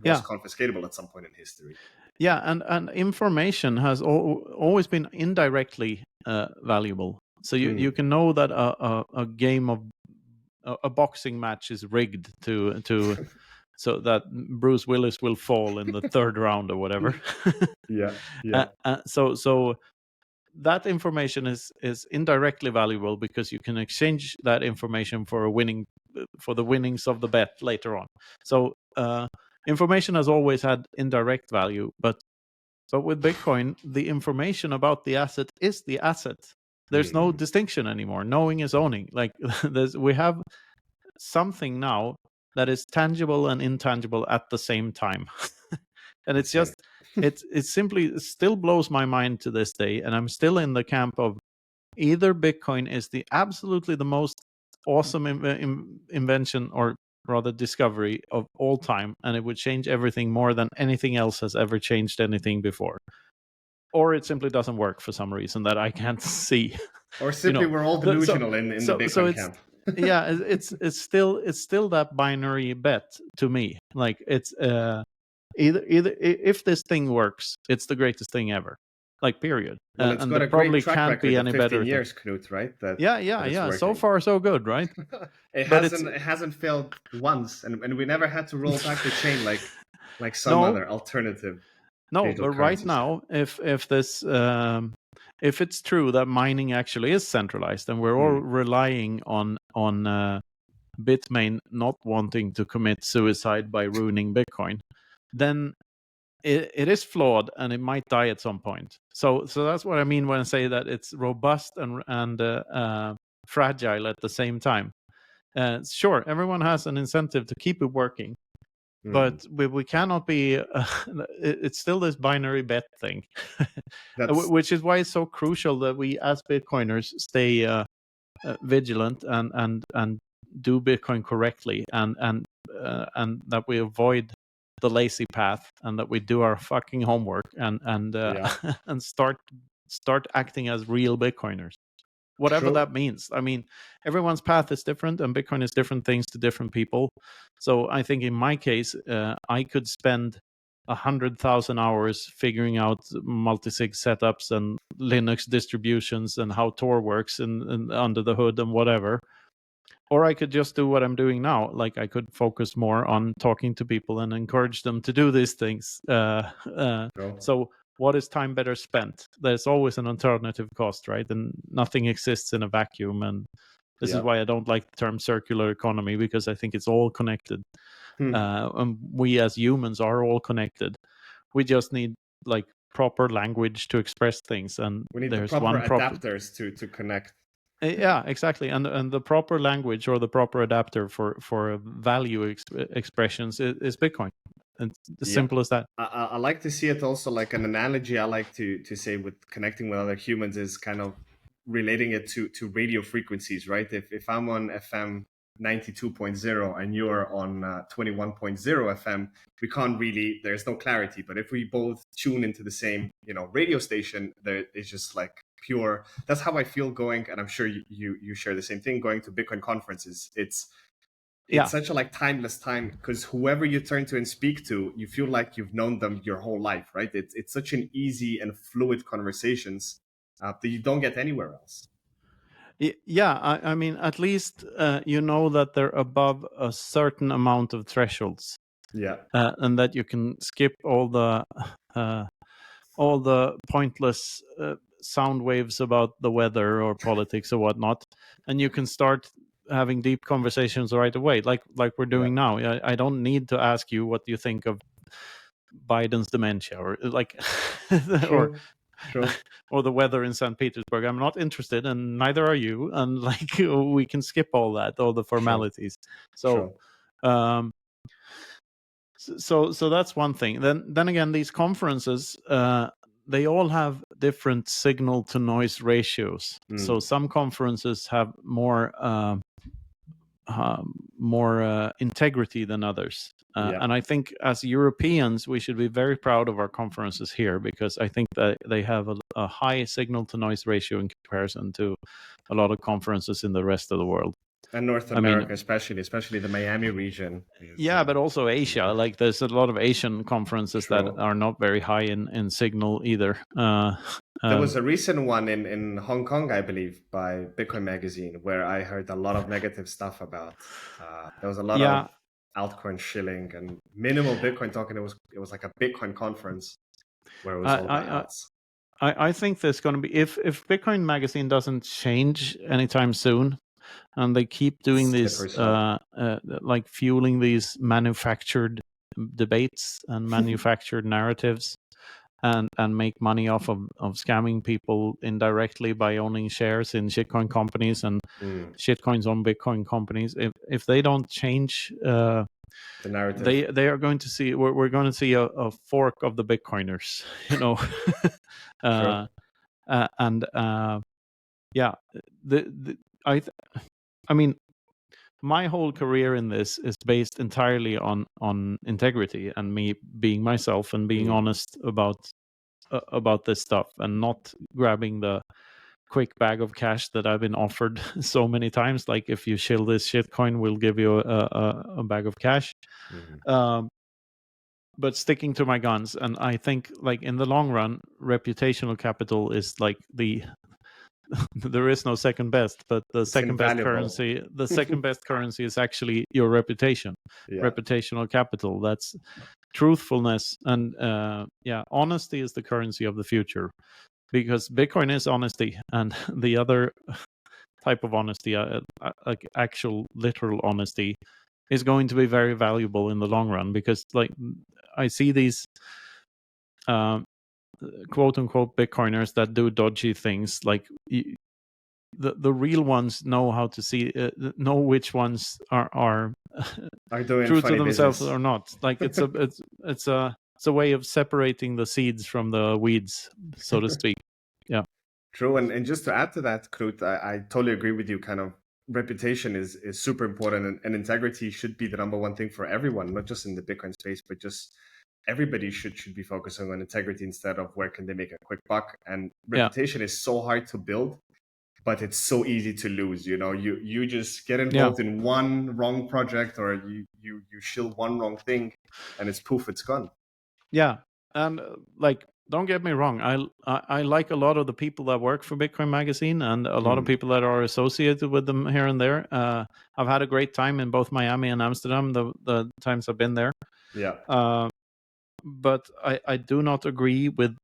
was confiscatable at some point in history. Yeah, and information has always been indirectly valuable. So you can know that a game of a boxing match is rigged to so that Bruce Willis will fall in the third round or whatever. Yeah. So that information is indirectly valuable, because you can exchange that information for the winnings of the bet later on. So information has always had indirect value, but with Bitcoin, the information about the asset is the asset. There's no distinction anymore. Knowing is owning. Like we have something now that is tangible and intangible at the same time. And it's just it simply still blows my mind to this day, and I'm still in the camp of either Bitcoin is absolutely the most awesome invention, or rather discovery, of all time, and it would change everything more than anything else has ever changed anything before, or it simply doesn't work for some reason that I can't see. Or simply we're all delusional in the Bitcoin camp. Yeah, it's still that binary bet to me. Like it's either if this thing works, it's the greatest thing ever. Like period. Well, it's and got there a probably great track can't record be of any 15 better years, Knut, right? Yeah. So far, so good, right? It hasn't failed once, and we never had to roll back the chain like some other alternative. No, but right now, if this if it's true that mining actually is centralized, and we're all relying on Bitmain not wanting to commit suicide by ruining Bitcoin, then it is flawed and it might die at some point. So that's what I mean when I say that it's robust and fragile at the same time. Sure, everyone has an incentive to keep it working, but we cannot be. It's still this binary bet thing, which is why it's so crucial that we as Bitcoiners stay vigilant and do Bitcoin correctly, and that we avoid the lazy path, and that we do our fucking homework and and start acting as real Bitcoiners, whatever that means. I mean, everyone's path is different, and Bitcoin is different things to different people. So I think in my case, I could spend 100,000 hours figuring out multi-sig setups and Linux distributions and how Tor works and under the hood and whatever. Or I could just do what I'm doing now. Like I could focus more on talking to people and encourage them to do these things. So what is time better spent? There's always an alternative cost, right? And nothing exists in a vacuum. And this is why I don't like the term circular economy, because I think it's all connected. And we as humans are all connected. We just need like proper language to express things, and We need the there's proper one proper. adapters to connect. Yeah, exactly, and the proper language or the proper adapter for value expressions is Bitcoin. It's as Yeah. simple as that. I like to see it also like an analogy I like to say with connecting with other humans is kind of relating it to radio frequencies, right? If I'm on FM 92.0 and you're on 21.0 FM, we can't really, there's no clarity. But if we both tune into the same, radio station, there is just like pure. That's how I feel going, and I'm sure you share the same thing. Going to Bitcoin conferences, it's Yeah, such a like timeless time because whoever you turn to and speak to, you feel like you've known them your whole life, right? It's such an easy and fluid conversations that you don't get anywhere else. yeah. I mean, at least you know that they're above a certain amount of thresholds, Yeah, and that you can skip uh, all the pointless sound waves about the weather or politics or whatnot, and you can start having deep conversations right away, like we're yeah. doing now. I don't need to ask you what you think of Biden's dementia, or like or True, true, or the weather in St. Petersburg. I'm not interested, and neither are you. And like we can skip all that, all the true, formalities. So, true. um, so that's one thing. Then again, these conferences, they all have different signal to noise ratios. So Mm, some conferences have more integrity than others. yeah. And I think as Europeans, we should be very proud of our conferences here, because I think that they have a high signal to noise ratio in comparison to a lot of conferences in the rest of the world. And North I mean, America, especially the Miami region is yeah, but also Asia. yeah. Like there's a lot of Asian conferences that True. are not very high in signal either. There Um, was a recent one in Hong Kong, I believe, by Bitcoin Magazine, where I heard a lot of negative stuff about. There was a lot yeah, of altcoin shilling and minimal Bitcoin talking. It was like a Bitcoin conference where it was I, all about I, I alts. I think there's going to be, if Bitcoin Magazine doesn't change anytime soon, and they keep doing this, Slippery slope. like fueling these manufactured debates and manufactured narratives, and make money off of scamming people indirectly by owning shares in shitcoin companies and Mm, shitcoins on Bitcoin companies. If they don't change, the narrative. they are going to see, we're going to see a fork of the Bitcoiners, you know. True. uh, and yeah, the I mean, my whole career in this is based entirely on integrity and me being myself and being Mm, honest about this stuff, and not grabbing the quick bag of cash that I've been offered so many times. Like, if you shill this shitcoin, we'll give you a bag of cash. mhm. Um, but sticking to my guns, and I think, like, in the long run, reputational capital is like there is no second best, but the It's second best invaluable. currency, the second best currency is actually your reputation, Yeah. reputational capital. That's truthfulness, and yeah, honesty is the currency of the future, because Bitcoin is honesty, and the other type of honesty, like actual literal honesty, is going to be very valuable in the long run, because like I see these um, quote unquote Bitcoiners that do dodgy things. Like, the real ones know how to see, know which ones are Are doing true to funny themselves business. or not. Like, it's a way of separating the seeds from the weeds, so to speak. Yeah, True, and just to add to that, Knut, I totally agree with you. Kind of reputation is super important, and integrity should be the number one thing for everyone, not just in the Bitcoin space, but just everybody should be focusing on integrity instead of where can they make a quick buck. And yeah, reputation is so hard to build, but it's so easy to lose. You just get yeah, involved in one wrong project, or you shill one wrong thing, and it's poof, it's gone. yeah. And like, don't get me wrong, I like a lot of the people that work for Bitcoin Magazine, and a lot of Mm, people that are associated with them here and there. I've had a great time in both Miami and Amsterdam, the times I've been there. yeah, Uh, but I do not agree with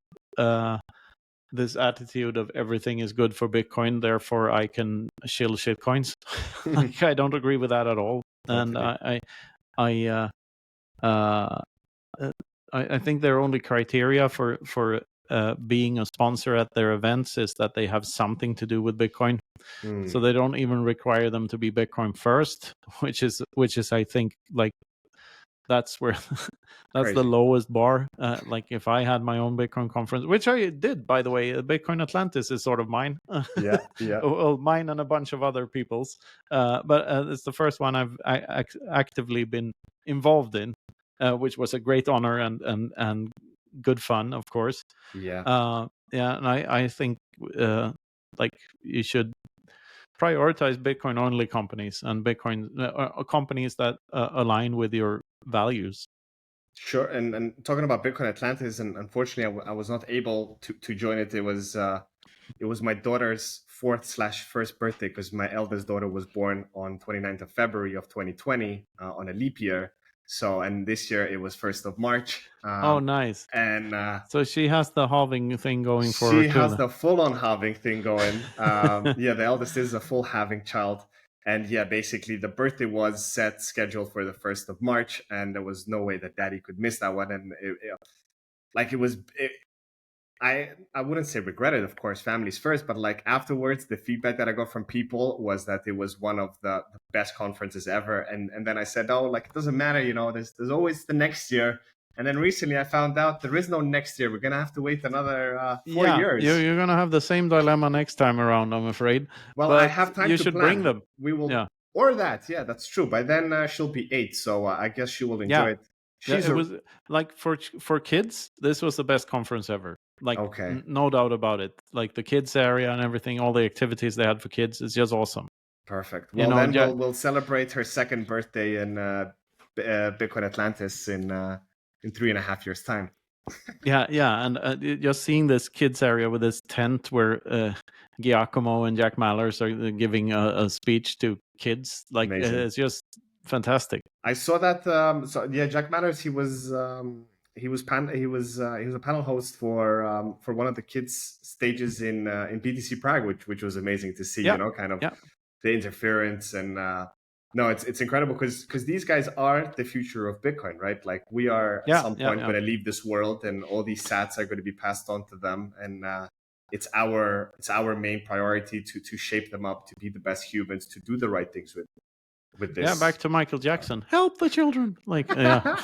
this attitude of everything is good for Bitcoin, therefore I can shill shitcoins. Like, I don't agree with that at all. And totally. I Uh, I think their only criteria for being a sponsor at their events is that they have something to do with Bitcoin. So they don't even require them to be Bitcoin first, which is I think like that's where that's the Crazy. lowest bar. Like if I had my own Bitcoin conference, which I did, by the way, Bitcoin Atlantis is sort of mine. Yeah, yeah, Well, mine and a bunch of other people's. But it's the first one I actively been involved in, which was a great honor and good fun, of course. yeah. Yeah, and I think like you should prioritize Bitcoin only companies and Bitcoin companies that align with your values. Sure. And talking about Bitcoin Atlantis, and unfortunately, I was not able to join it. It was my daughter's fourth/first birthday because my eldest daughter was born on 29th of February of 2020 on a leap year. So, and this year it was 1st of March. Oh, nice. And So she has the halving thing going for her she too. has the full-on halving thing going. Yeah, the eldest is a full halving child. And yeah, basically the birthday was set scheduled for the 1st of March, and there was no way that daddy could miss that one. And like I wouldn't say regretted, of course, families first, but like afterwards, the feedback that I got from people was that it was one of the best conferences ever. And then I said, oh, like it doesn't matter, there's always the next year. And then recently I found out there is no next year. We're gonna have to wait another 4 Yeah, years. you're gonna have the same dilemma next time around, I'm afraid. Well, I But have time you to should bring plan. them. We will, Yeah, or that, yeah, that's true. By then she'll be 8, so I guess she will enjoy yeah, it. yeah. She's It a was like for kids, this was the best conference ever. Like okay. no doubt about it. Like the kids area and everything, all the activities they had for kids is just awesome. Perfect. You Well, know, then we'll celebrate her second birthday in Bitcoin Atlantis in 3.5 years' time. yeah, and just seeing this kids area with this tent where Giacomo and Jack Mallers are giving a speech to kids, like Amazing. it's just fantastic. I saw that. So yeah, Jack Manners. He was a panel host for one of the kids stages in BTC Prague, which was amazing to see. Yeah, Kind of yeah, the interference and no, it's incredible because these guys are the future of Bitcoin, right? Like we are at yeah, some yeah, point yeah. going to leave this world, and all these sats are going to be passed on to them, and it's our main priority to shape them up to be the best humans, to do the right things with Yeah, back this. to Michael Jackson. Help the children. Like, yeah,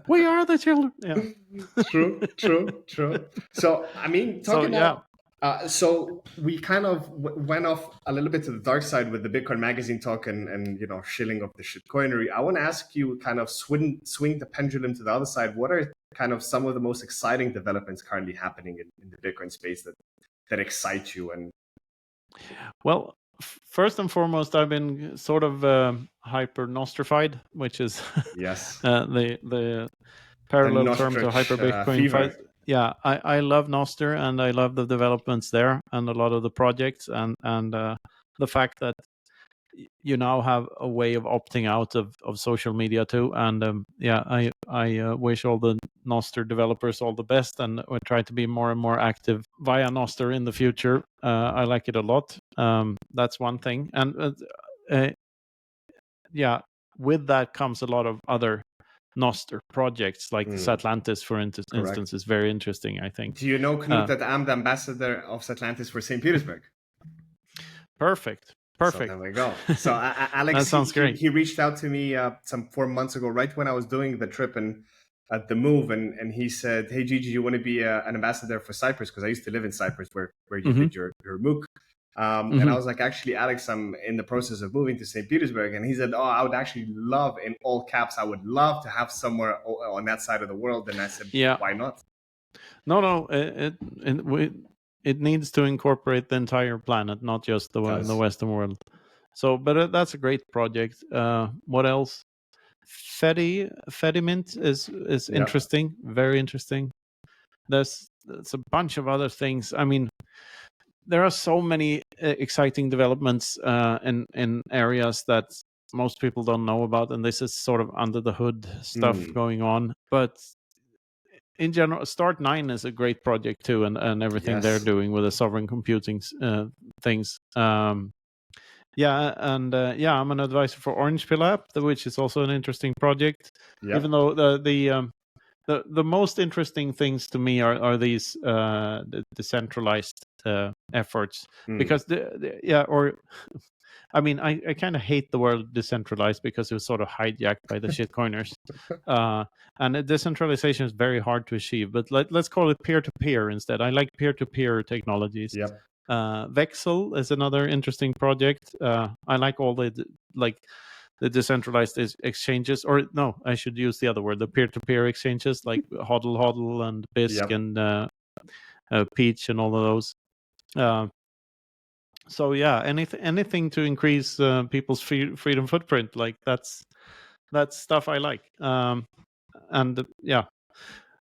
we are the children. Yeah. True, true, true. So, I mean, So talking yeah, about, so we kind of went off a little bit to the dark side with the Bitcoin Magazine talk and shilling of the shitcoinery. I want to ask you, kind of swing the pendulum to the other side. What are kind of some of the most exciting developments currently happening in the Bitcoin space that excite you? And well, first and foremost, I've been sort of hyper nostrified, which is yes, the the parallel term to hyper Nostrich Bitcoin fight. fever. Yeah, I love Nostr and I love the developments there and a lot of the projects and the fact that you now have a way of opting out of social media too. And yeah, I wish all the Nostr developers all the best, and we try to be more and more active via Nostr in the future. I like it a lot. That's one thing, and uh, yeah, with that comes a lot of other Nostr projects, like Satlantis, for Correct. instance, is very interesting, I think. Do you know, Knut, that I'm the ambassador of Atlantis for St. Petersburg? Perfect. So there we go. So That Alex, he, sounds he great. he reached out to me some 4 months ago, right when I was doing the trip and at the move, and he said, "Hey Gigi, you want to be an ambassador for Cyprus? Because I used to live in Cyprus, where you Hmm. did your MOOC." And I Hmm. was like, "Actually, Alex, I'm in the process of moving to St. Petersburg." And he said, "Oh, I would actually love, in all caps, I would love to have somewhere on that side of the world." And I said, Yeah. "Why not?" No. It needs to incorporate the entire planet, not just the Does Western world. So, but that's a great project. What else? Fedimint is yeah. interesting, very interesting. There's a bunch of other things. I mean, there are so many exciting developments in areas that most people don't know about, and this is sort of under the hood stuff Mm, going on. But in general, Start 9 is a great project too, and everything they're yes. doing with the sovereign computing things. Yeah, and I'm an advisor for Orange Pill app, which is also an interesting project. Even Yep. though the most interesting things to me are these the decentralized efforts, because I mean, I kind of hate the word decentralized because it was sort of hijacked by the shitcoiners. And decentralization is very hard to achieve, but let's call it peer-to-peer instead. I like peer-to-peer technologies. Yep. Vexel is another interesting project. I like all like the decentralized exchanges, or no, I should use the other word, the peer-to-peer exchanges like Hodl Hodl and Bisq Yep. and Peach and all of those. So yeah, anything to increase people's freedom footprint, like that's stuff I like. And yeah,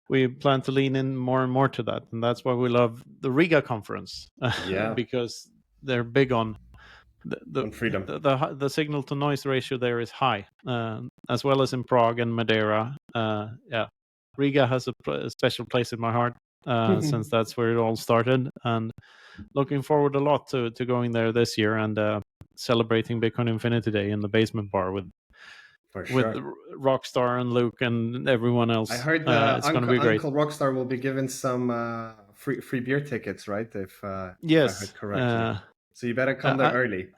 we plan to lean in more and more to that, and that's why we love the Riga conference Yeah. because they're big on On freedom. the signal to noise ratio there is high, as well as in Prague and Madeira. Yeah, Riga has a special place in my heart since that's where it all started, and looking forward a lot to going there this year and celebrating Bitcoin Infinity Day in the basement bar with For sure. Rockstar and Luke and everyone else. I heard It's going to be great. Uncle Rockstar will be given some free beer tickets, right? If I Yes. heard correctly. So you better come there early.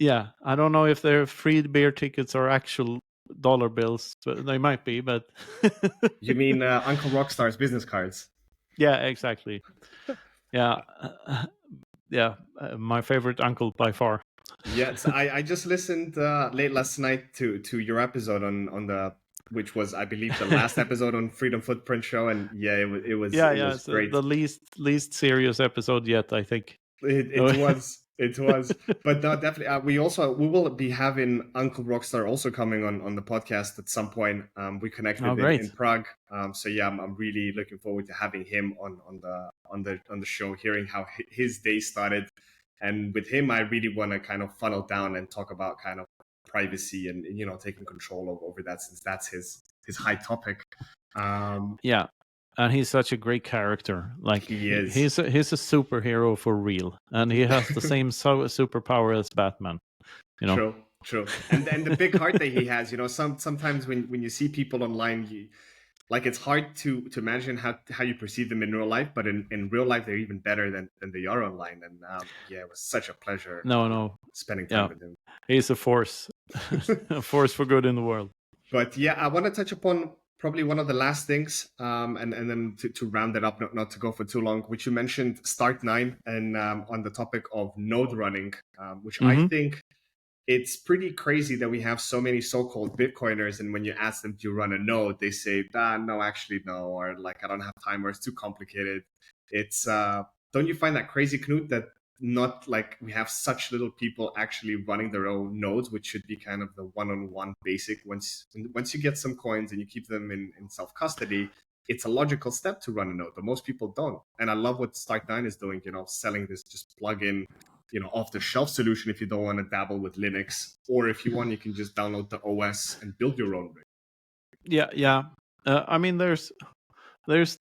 Yeah, I don't know if they're free beer tickets or actual dollar bills, but they might be. But You mean Uncle Rockstar's business cards? Yeah, exactly. Yeah, my favorite uncle by far. Yes, I just listened late last night to your episode on the, which was, I believe, the last episode on Freedom Footprint Show, and yeah, it was It's great. the least serious episode yet, I think. It was, but no, definitely. We will be having Uncle Rockstar also coming on the podcast at some point. We connected in Prague, so yeah, I'm really looking forward to having him on the show, hearing how his day started, and with him, I really want to kind of funnel down and talk about kind of privacy and taking control over that, since that's his high topic. Yeah. And he's such a great character. Like He is. He's a superhero for real, and he has the same superpower as Batman. True. And the big heart that he has. Sometimes when you see people online, it's hard to imagine how you perceive them in real life, but in real life they're even better than they are online. And yeah, it was such a pleasure. Spending time with him. He's a force, a force for good in the world. But yeah, I want to touch upon probably one of the last things, and then to round it up, not to go for too long, which you mentioned Start9, and on the topic of node running, which I think it's pretty crazy that we have so many so-called Bitcoiners, and when you ask them, do you run a node, they say, no, actually no, or I don't have time, or it's too complicated. It's don't you find that crazy, Knut, that not we have such little people actually running their own nodes, which should be kind of the one-on-one basic. Once you get some coins and you keep them in self-custody, it's a logical step to run a node, but most people don't. And I love what Start9 is doing, selling this just plug-in, off-the-shelf solution if you don't want to dabble with Linux, or if you want, you can just download the OS and build your own rig. Yeah. I mean, there's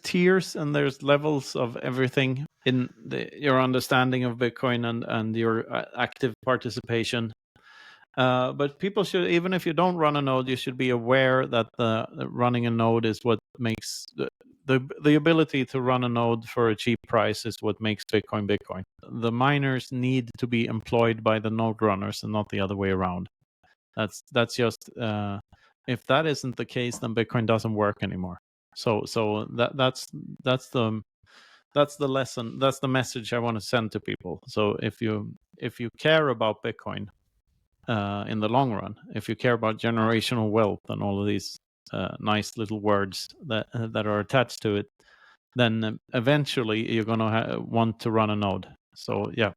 tiers and there's levels of everything in your understanding of Bitcoin and your active participation. But people should, even if you don't run a node, you should be aware that running a node is what makes the ability to run a node for a cheap price is what makes Bitcoin Bitcoin. The miners need to be employed by the node runners and not the other way around. That's just if that isn't the case, then Bitcoin doesn't work anymore. So that's the lesson. That's the message I want to send to people. So if you care about Bitcoin in the long run, if you care about generational wealth and all of these nice little words that are attached to it, then eventually you're going to want to run a node. So yeah.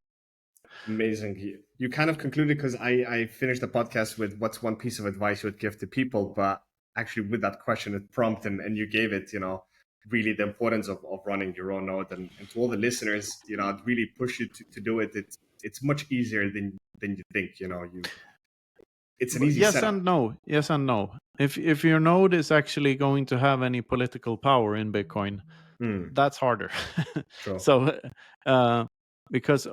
Amazing. You kind of concluded, because I finished the podcast with what's one piece of advice you would give to people, but actually with that question, it prompted, and you gave it, really the importance of running your own node. And to all the listeners, I'd really push you to do it. It's much easier than you think. It's an easy setup. Yes and no. If your node is actually going to have any political power in Bitcoin, that's harder. True. So because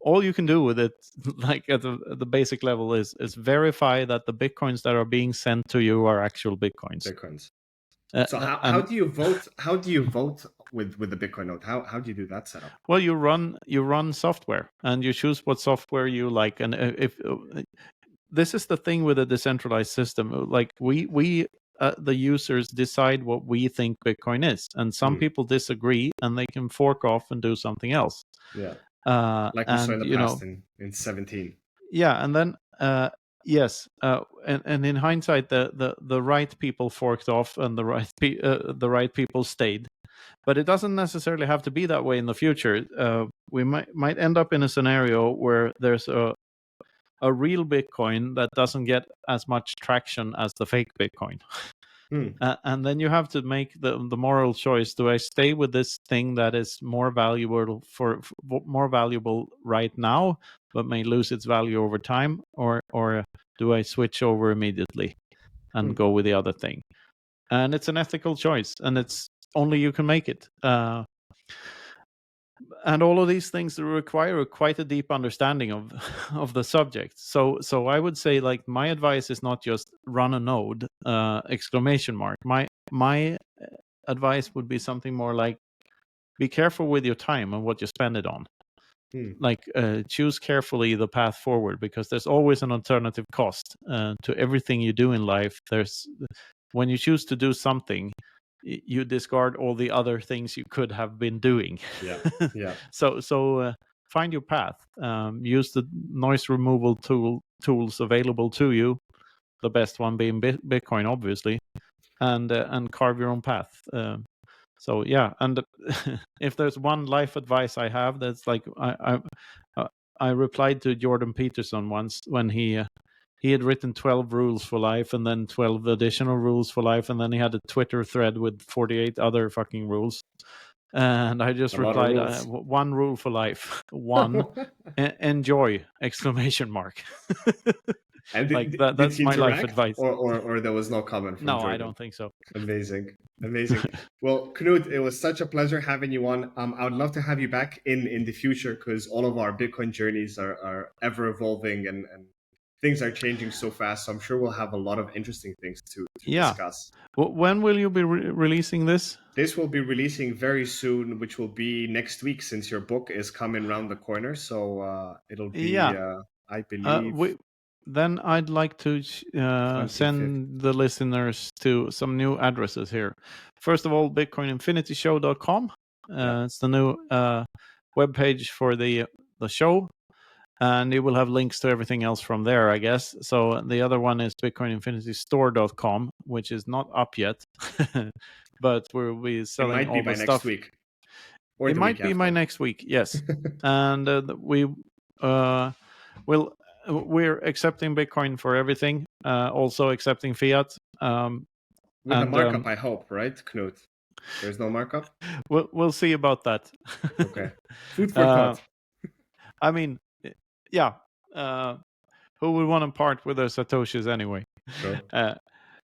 all you can do with it, like at the basic level, is verify that the bitcoins that are being sent to you are actual bitcoins. So how do you vote? How do you vote with the Bitcoin note? How do you do that setup? Well, you run software, and you choose what software you like. And if this is the thing with a decentralized system, like we the users decide what we think Bitcoin is, and some people disagree, and they can fork off and do something else. Yeah, like we saw in the past in 17. Yeah, and then yes, and in hindsight, the right people forked off, and the right people stayed. But it doesn't necessarily have to be that way in the future. We might end up in a scenario where there's a real Bitcoin that doesn't get as much traction as the fake Bitcoin. And then you have to make the moral choice: do I stay with this thing that is more valuable more valuable right now, but may lose its value over time, or do I switch over immediately and go with the other thing? And it's an ethical choice, and it's only you can make it. And all of these things require quite a deep understanding of of the subject. So I would say, like, my advice is not just run a node exclamation mark. My advice would be something more like, be careful with your time and what you spend it on. Like, choose carefully the path forward, because there's always an alternative cost to everything you do in life. When you choose to do something, you discard all the other things you could have been doing. Yeah. So find your path. Use the noise removal tools available to you. The best one being Bitcoin, obviously, and carve your own path. So yeah, and if there's one life advice I have, that's like, I replied to Jordan Peterson once when he had written 12 rules for life, and then 12 additional rules for life, and then he had a Twitter thread with 48 other fucking rules. And I just replied, one rule for life. One, enjoy, exclamation mark. And like that's my life advice. Or there was no comment from Jordan? I don't think so. Amazing. Well, Knut, it was such a pleasure having you on. I would love to have you back in the future, because all of our Bitcoin journeys are ever evolving, and things are changing so fast. So I'm sure we'll have a lot of interesting things to discuss. When will you be releasing this? This will be releasing very soon, which will be next week, since your book is coming around the corner. So it'll be, I believe... Then I'd like to send the listeners to some new addresses here. First of all, bitcoininfinityshow.com. It's the new webpage for the show. And you will have links to everything else from there, I guess. So the other one is bitcoininfinitystore.com, which is not up yet. But we'll be selling all the stuff. Next week. It might be by next week, yes. And we're accepting Bitcoin for everything, also accepting fiat. With a markup, I hope, right, Knut? There's no markup? We'll see about that. Okay. Food for thought. I mean, yeah. Who would want to part with their Satoshis anyway? Sure.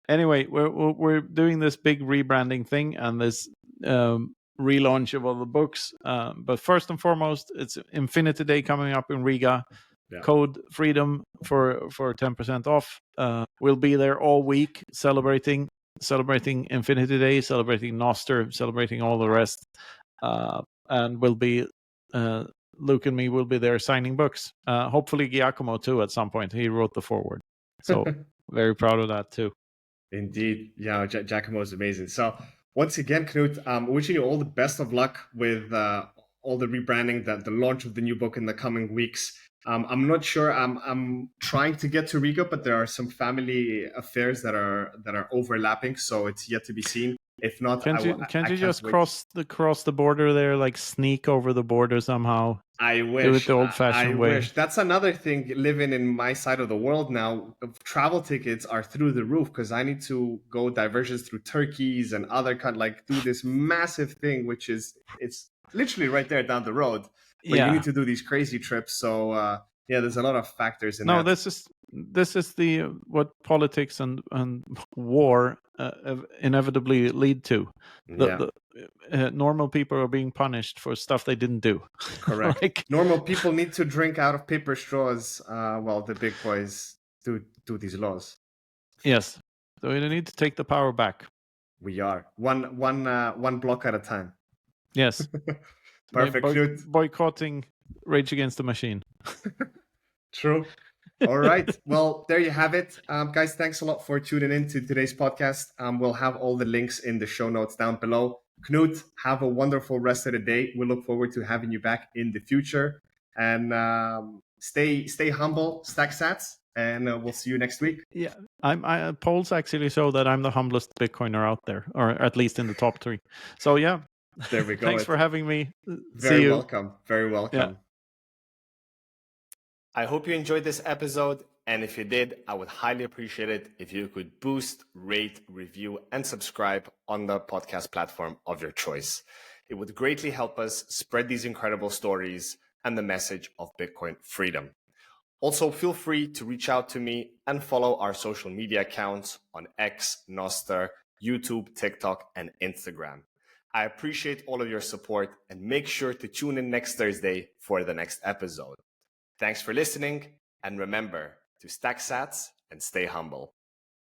Anyway, we're doing this big rebranding thing and this relaunch of all the books. But first and foremost, it's Infinity Day coming up in Riga. Yeah. Code freedom for 10% off. We'll be there all week celebrating Infinity Day, celebrating Nostr, celebrating all the rest. And we'll be Luke and me will be there signing books. Hopefully Giacomo too at some point. He wrote the foreword. So very proud of that too. Indeed. Yeah, Giacomo is amazing. So once again, Knut, wishing you all the best of luck with all the rebranding, the launch of the new book in the coming weeks. I'm not sure. I'm trying to get to Riga, but there are some family affairs that are overlapping, so it's yet to be seen. If not, can't you just cross the border there, like sneak over the border somehow? I wish. Do it the old-fashioned way. Wish. That's another thing. Living in my side of the world now, travel tickets are through the roof, because I need to go diversions through Turkeys and other do this massive thing, which is it's literally right there down the road. But you need to do these crazy trips. So there's a lot of factors in that. No, this is the what politics and war inevitably lead to. normal people are being punished for stuff they didn't do. Correct. Like, normal people need to drink out of paper straws while the big boys do these laws. yes, so we need to take the power back. We are one block at a time. Yes. Perfect, Knut. Boycotting Rage Against the Machine. True. All right. Well, there you have it. Guys, thanks a lot for tuning in to today's podcast. We'll have all the links in the show notes down below. Knut, have a wonderful rest of the day. We look forward to having you back in the future. And stay humble, stack sats, and we'll see you next week. Yeah, polls actually show that I'm the humblest Bitcoiner out there, or at least in the top 3. So yeah, there we go. Thanks for having me. Very See you. welcome. Very welcome. Yeah. I hope you enjoyed this episode. And if you did, I would highly appreciate it if you could boost, rate, review, and subscribe on the podcast platform of your choice. It would greatly help us spread these incredible stories and the message of Bitcoin freedom. Also, feel free to reach out to me and follow our social media accounts on X, Nostr, YouTube, TikTok, and Instagram. I appreciate all of your support and make sure to tune in next Thursday for the next episode. Thanks for listening, and remember to stack sats and stay humble.